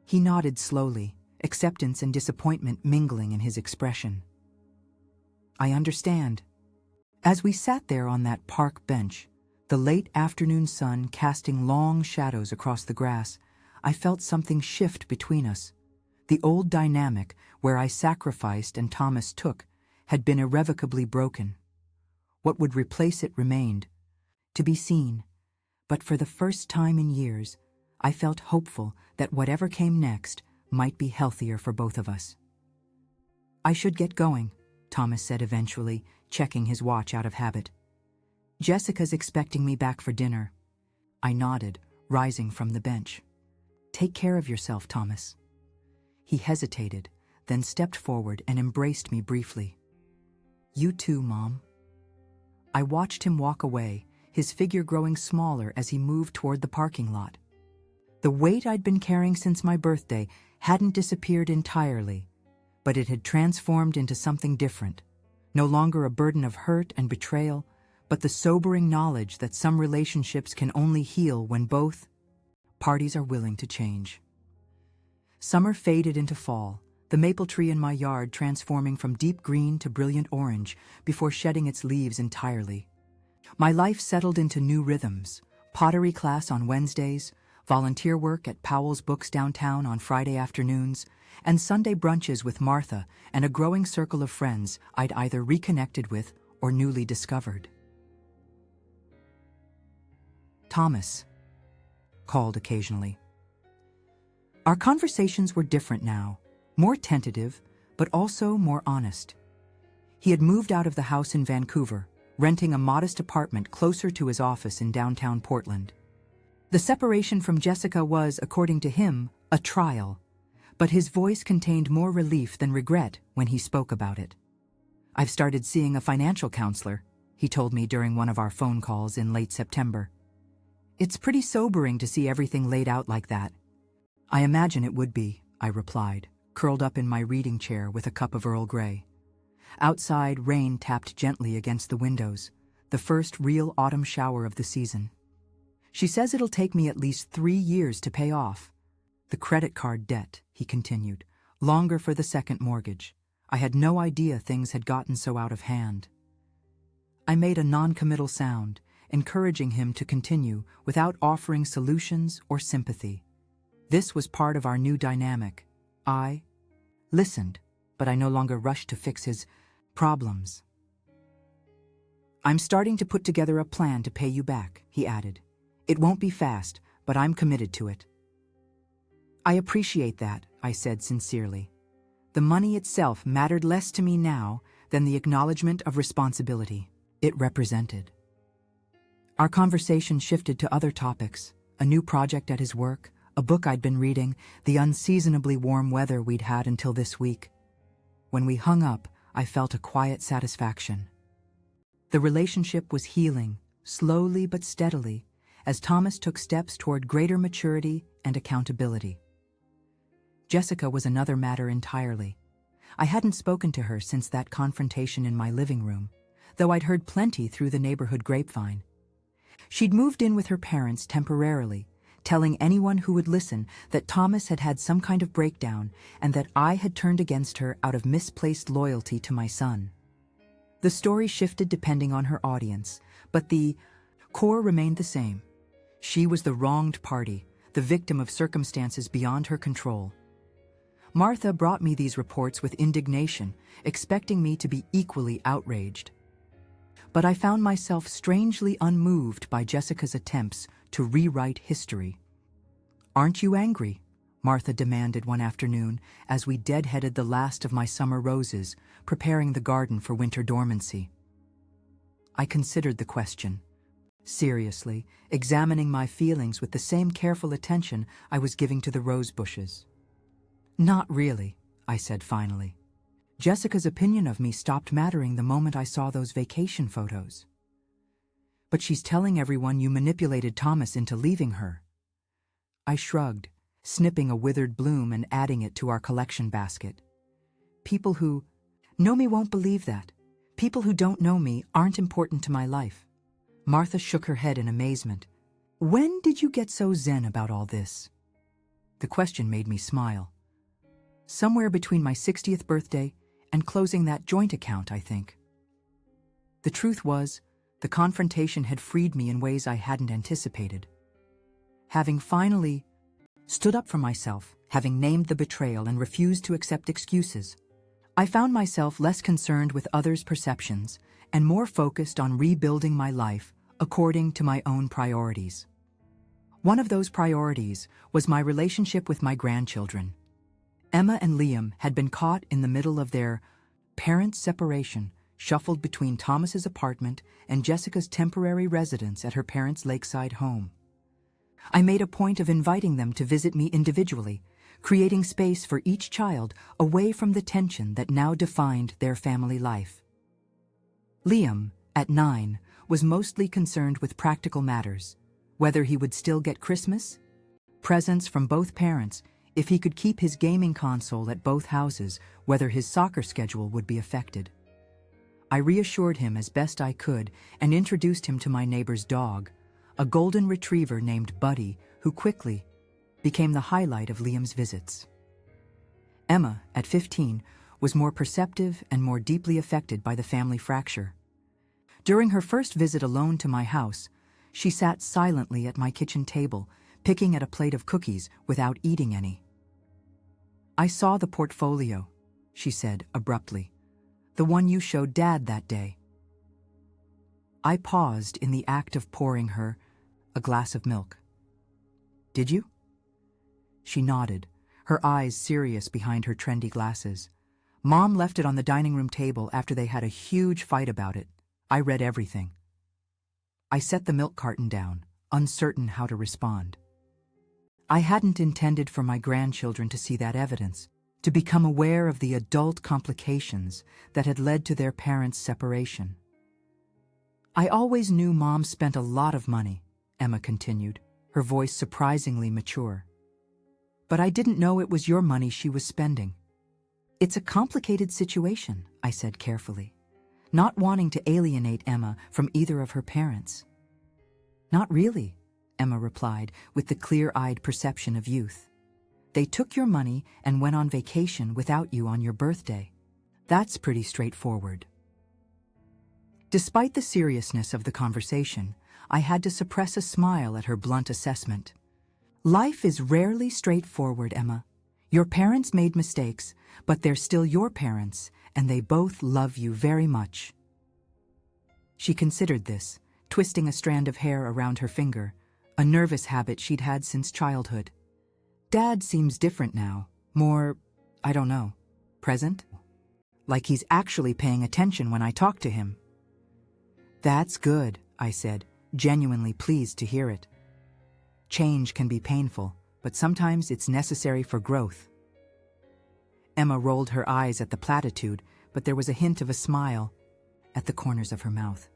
He nodded slowly, acceptance and disappointment mingling in his expression. I understand. As we sat there on that park bench, the late afternoon sun casting long shadows across the grass, I felt something shift between us. The old dynamic, where I sacrificed and Thomas took, had been irrevocably broken. What would replace it remained, to be seen, but for the first time in years, I felt hopeful that whatever came next might be healthier for both of us. "I should get going," Thomas said eventually, checking his watch out of habit. "Jessica's expecting me back for dinner." I nodded, rising from the bench. "Take care of yourself, Thomas." He hesitated, then stepped forward and embraced me briefly. "You too, Mom." I watched him walk away, his figure growing smaller as he moved toward the parking lot. The weight I'd been carrying since my birthday hadn't disappeared entirely, but it had transformed into something different, no longer a burden of hurt and betrayal, but the sobering knowledge that some relationships can only heal when both parties are willing to change. Summer faded into fall, the maple tree in my yard transforming from deep green to brilliant orange before shedding its leaves entirely. My life settled into new rhythms: pottery class on Wednesdays, volunteer work at Powell's Books downtown on Friday afternoons, and Sunday brunches with Martha and a growing circle of friends I'd either reconnected with or newly discovered. Thomas called occasionally. Our conversations were different now, more tentative, but also more honest. He had moved out of the house in Vancouver, renting a modest apartment closer to his office in downtown Portland. The separation from Jessica was, according to him, a trial, but his voice contained more relief than regret when he spoke about it. "I've started seeing a financial counselor," he told me during one of our phone calls in late September. "It's pretty sobering to see everything laid out like that." "I imagine it would be," I replied, curled up in my reading chair with a cup of Earl Grey. Outside, rain tapped gently against the windows, the first real autumn shower of the season. "She says it'll take me at least 3 years to pay off the credit card debt," he continued, "longer for the second mortgage. I had no idea things had gotten so out of hand." I made a non-committal sound, encouraging him to continue without offering solutions or sympathy. This was part of our new dynamic. I listened, but I no longer rushed to fix his problems. "I'm starting to put together a plan to pay you back," he added. "It won't be fast, but I'm committed to it." "I appreciate that," I said sincerely. The money itself mattered less to me now than the acknowledgement of responsibility it represented. Our conversation shifted to other topics: a new project at his work, a book I'd been reading, the unseasonably warm weather we'd had until this week. When we hung up, I felt a quiet satisfaction. The relationship was healing, slowly but steadily, as Thomas took steps toward greater maturity and accountability. Jessica was another matter entirely. I hadn't spoken to her since that confrontation in my living room, though I'd heard plenty through the neighborhood grapevine. She'd moved in with her parents temporarily, telling anyone who would listen that Thomas had had some kind of breakdown and that I had turned against her out of misplaced loyalty to my son. The story shifted depending on her audience, but the core remained the same. She was the wronged party, the victim of circumstances beyond her control. Martha brought me these reports with indignation, expecting me to be equally outraged. But I found myself strangely unmoved by Jessica's attempts to rewrite history. "Aren't you angry?" Martha demanded one afternoon as we deadheaded the last of my summer roses, preparing the garden for winter dormancy. I considered the question, seriously, examining my feelings with the same careful attention I was giving to the rose bushes. "Not really," I said finally. Jessica's opinion of me stopped mattering the moment I saw those vacation photos. "But she's telling everyone you manipulated Thomas into leaving her." I shrugged, snipping a withered bloom and adding it to our collection basket. "People who know me won't believe that. People who don't know me aren't important to my life." Martha shook her head in amazement. "When did you get so zen about all this?" The question made me smile. "Somewhere between my 60th birthday and closing that joint account, I think." The truth was, the confrontation had freed me in ways I hadn't anticipated. Having finally stood up for myself, having named the betrayal and refused to accept excuses, I found myself less concerned with others' perceptions and more focused on rebuilding my life according to my own priorities. One of those priorities was my relationship with my grandchildren. Emma and Liam had been caught in the middle of their parents' separation, shuffled between Thomas's apartment and Jessica's temporary residence at her parents' lakeside home. I made a point of inviting them to visit me individually, creating space for each child away from the tension that now defined their family life. Liam, at 9, was mostly concerned with practical matters, whether he would still get Christmas, presents from both parents, if he could keep his gaming console at both houses, whether his soccer schedule would be affected. I reassured him as best I could and introduced him to my neighbor's dog, a golden retriever named Buddy, who quickly became the highlight of Liam's visits. Emma, at 15, was more perceptive and more deeply affected by the family fracture. During her first visit alone to my house, she sat silently at my kitchen table, picking at a plate of cookies without eating any. "I saw the portfolio," she said abruptly. "The one you showed Dad that day." I paused in the act of pouring her a glass of milk. "Did you?" She nodded, her eyes serious behind her trendy glasses. "Mom left it on the dining room table after they had a huge fight about it. I read everything." I set the milk carton down, uncertain how to respond. I hadn't intended for my grandchildren to see that evidence, to become aware of the adult complications that had led to their parents' separation. "I always knew Mom spent a lot of money," Emma continued, her voice surprisingly mature. "But I didn't know it was your money she was spending." "It's a complicated situation," I said carefully, not wanting to alienate Emma from either of her parents. "Not really," Emma replied with the clear-eyed perception of youth. "They took your money and went on vacation without you on your birthday. That's pretty straightforward." Despite the seriousness of the conversation, I had to suppress a smile at her blunt assessment. "Life is rarely straightforward, Emma. Your parents made mistakes, but they're still your parents, and they both love you very much." She considered this, twisting a strand of hair around her finger, a nervous habit she'd had since childhood. "Dad seems different now, more, I don't know, present? Like he's actually paying attention when I talk to him." "That's good," I said, genuinely pleased to hear it. "Change can be painful, but sometimes it's necessary for growth." Emma rolled her eyes at the platitude, but there was a hint of a smile at the corners of her mouth.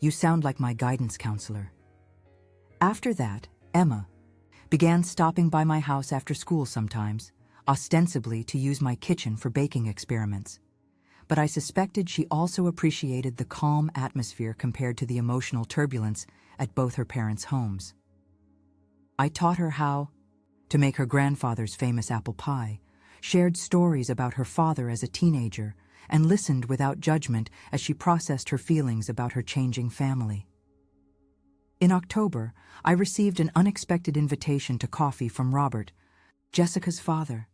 "You sound like my guidance counselor." After that, Emma began stopping by my house after school sometimes, ostensibly to use my kitchen for baking experiments. But I suspected she also appreciated the calm atmosphere compared to the emotional turbulence at both her parents' homes. I taught her how to make her grandfather's famous apple pie, shared stories about her father as a teenager, and listened without judgment as she processed her feelings about her changing family. In October, I received an unexpected invitation to coffee from Robert, Jessica's father.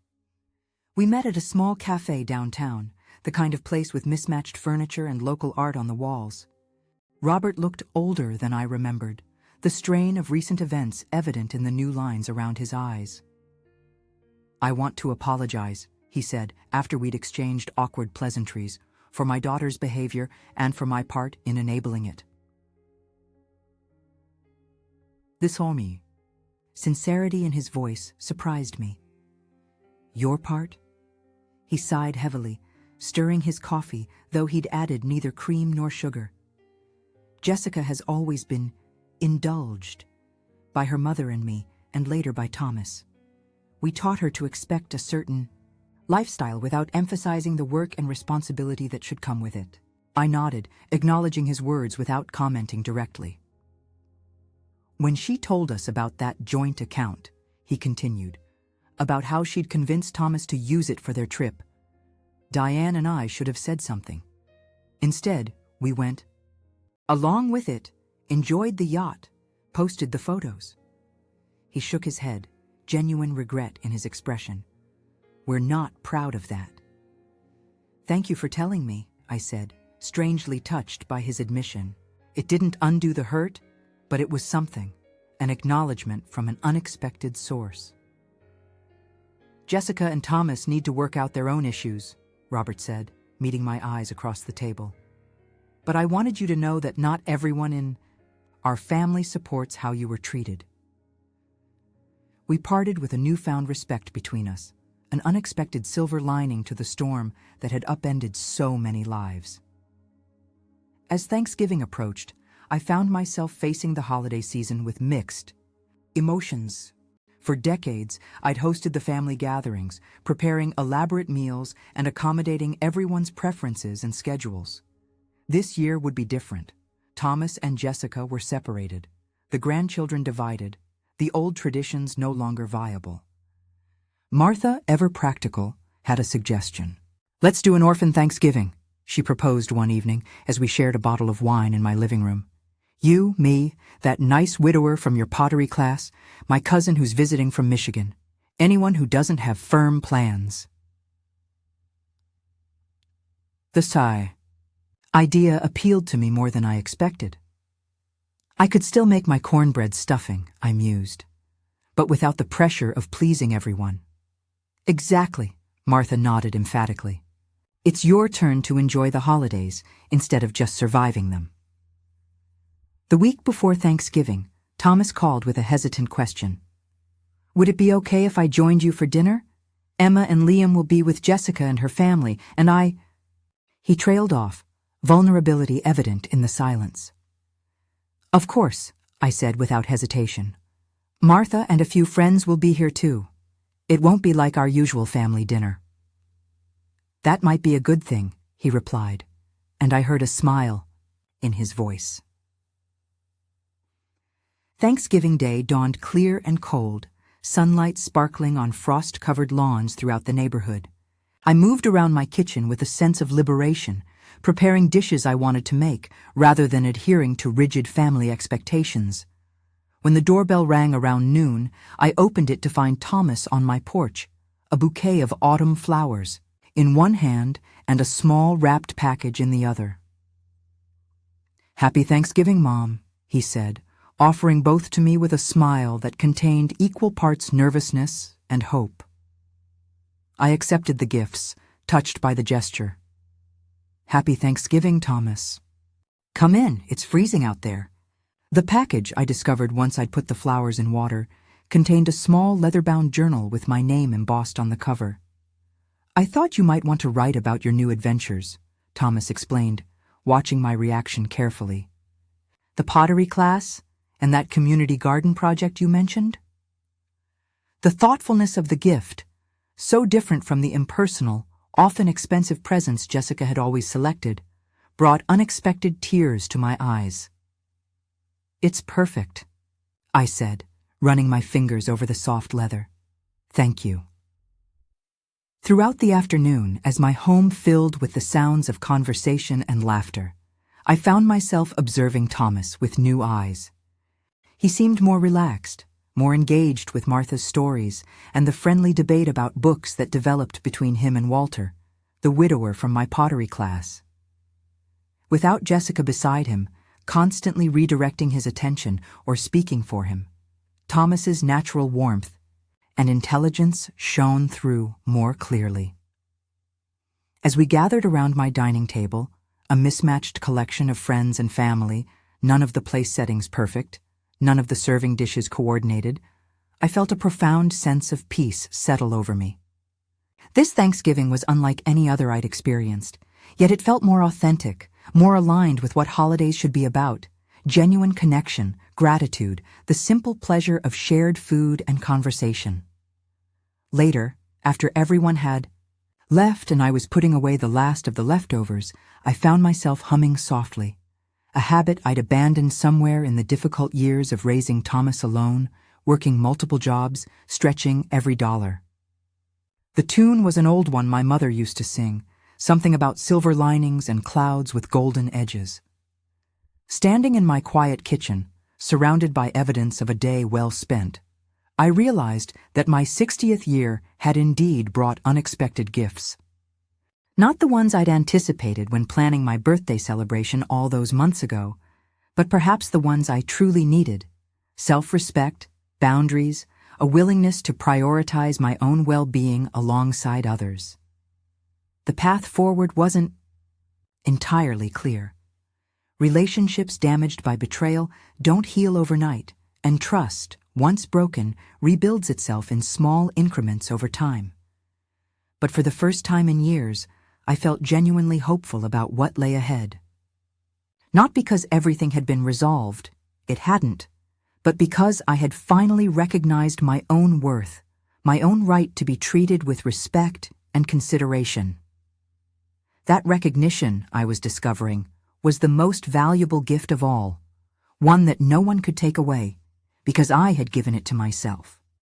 We met at a small cafe downtown, the kind of place with mismatched furniture and local art on the walls. Robert looked older than I remembered, the strain of recent events evident in the new lines around his eyes. "I want to apologize," he said after we'd exchanged awkward pleasantries, "for my daughter's behavior and for my part in enabling it." This saw me. Sincerity in his voice surprised me. "Your part?" He sighed heavily, stirring his coffee, though he'd added neither cream nor sugar. "Jessica has always been indulged by her mother and me, and later by Thomas. We taught her to expect a certain lifestyle without emphasizing the work and responsibility that should come with it." I nodded, acknowledging his words without commenting directly. "When she told us about that joint account," he continued, "about how she'd convinced Thomas to use it for their trip, Diane and I should have said something. Instead, we went along with it, enjoyed the yacht, posted the photos." He shook his head, genuine regret in his expression. "We're not proud of that." "Thank you for telling me," I said, strangely touched by his admission. It didn't undo the hurt, but it was something, an acknowledgement from an unexpected source. Jessica and Thomas need to work out their own issues, Robert said, meeting my eyes across the table. But I wanted you to know that not everyone in our family supports how you were treated. We parted with a newfound respect between us, an unexpected silver lining to the storm that had upended so many lives. As Thanksgiving approached, I found myself facing the holiday season with mixed emotions. For decades, I'd hosted the family gatherings, preparing elaborate meals and accommodating everyone's preferences and schedules. This year would be different. Thomas and Jessica were separated, the grandchildren divided, the old traditions no longer viable. Martha, ever practical, had a suggestion. "Let's do an orphan Thanksgiving," she proposed one evening as we shared a bottle of wine in my living room. "You, me, that nice widower from your pottery class, my cousin who's visiting from Michigan. Anyone who doesn't have firm plans." The sigh idea appealed to me more than I expected. I could still make my cornbread stuffing, I mused, but without the pressure of pleasing everyone. "Exactly," Martha nodded emphatically. "It's your turn to enjoy the holidays instead of just surviving them." The week before Thanksgiving, Thomas called with a hesitant question. "Would it be okay if I joined you for dinner? Emma and Liam will be with Jessica and her family, and I—" He trailed off, vulnerability evident in the silence. "Of course," I said without hesitation. "Martha and a few friends will be here too. It won't be like our usual family dinner." "That might be a good thing," he replied, and I heard a smile in his voice. Thanksgiving Day dawned clear and cold, sunlight sparkling on frost-covered lawns throughout the neighborhood. I moved around my kitchen with a sense of liberation, preparing dishes I wanted to make rather than adhering to rigid family expectations. When the doorbell rang around noon, I opened it to find Thomas on my porch, a bouquet of autumn flowers in one hand and a small wrapped package in the other. "Happy Thanksgiving, Mom," he said, offering both to me with a smile that contained equal parts nervousness and hope. I accepted the gifts, touched by the gesture. "Happy Thanksgiving, Thomas." "Come in, it's freezing out there." The package, I discovered once I'd put the flowers in water, contained a small leather-bound journal with my name embossed on the cover. "I thought you might want to write about your new adventures," Thomas explained, watching my reaction carefully. "The pottery class and that community garden project you mentioned?" The thoughtfulness of the gift, so different from the impersonal, often expensive presents Jessica had always selected, brought unexpected tears to my eyes. "It's perfect," I said, running my fingers over the soft leather. "Thank you." Throughout the afternoon, as my home filled with the sounds of conversation and laughter, I found myself observing Thomas with new eyes. He seemed more relaxed, more engaged with Martha's stories and the friendly debate about books that developed between him and Walter, the widower from my pottery class. Without Jessica beside him, constantly redirecting his attention or speaking for him, Thomas's natural warmth and intelligence shone through more clearly. As we gathered around my dining table, a mismatched collection of friends and family, none of the place settings perfect, none of the serving dishes coordinated, I felt a profound sense of peace settle over me. This Thanksgiving was unlike any other I'd experienced, yet it felt more authentic, more aligned with what holidays should be about: genuine connection, gratitude, the simple pleasure of shared food and conversation. Later, after everyone had left and I was putting away the last of the leftovers, I found myself humming softly, a habit I'd abandoned somewhere in the difficult years of raising Thomas alone, working multiple jobs, stretching every dollar. The tune was an old one my mother used to sing, something about silver linings and clouds with golden edges. Standing in my quiet kitchen, surrounded by evidence of a day well spent, I realized that my 60th year had indeed brought unexpected gifts. Not the ones I'd anticipated when planning my birthday celebration all those months ago, but perhaps the ones I truly needed, self-respect, boundaries, a willingness to prioritize my own well-being alongside others. The path forward wasn't entirely clear. Relationships damaged by betrayal don't heal overnight, and trust, once broken, rebuilds itself in small increments over time. But for the first time in years, I felt genuinely hopeful about what lay ahead. Not because everything had been resolved, it hadn't, but because I had finally recognized my own worth, my own right to be treated with respect and consideration. That recognition, I was discovering, was the most valuable gift of all, one that no one could take away, because I had given it to myself.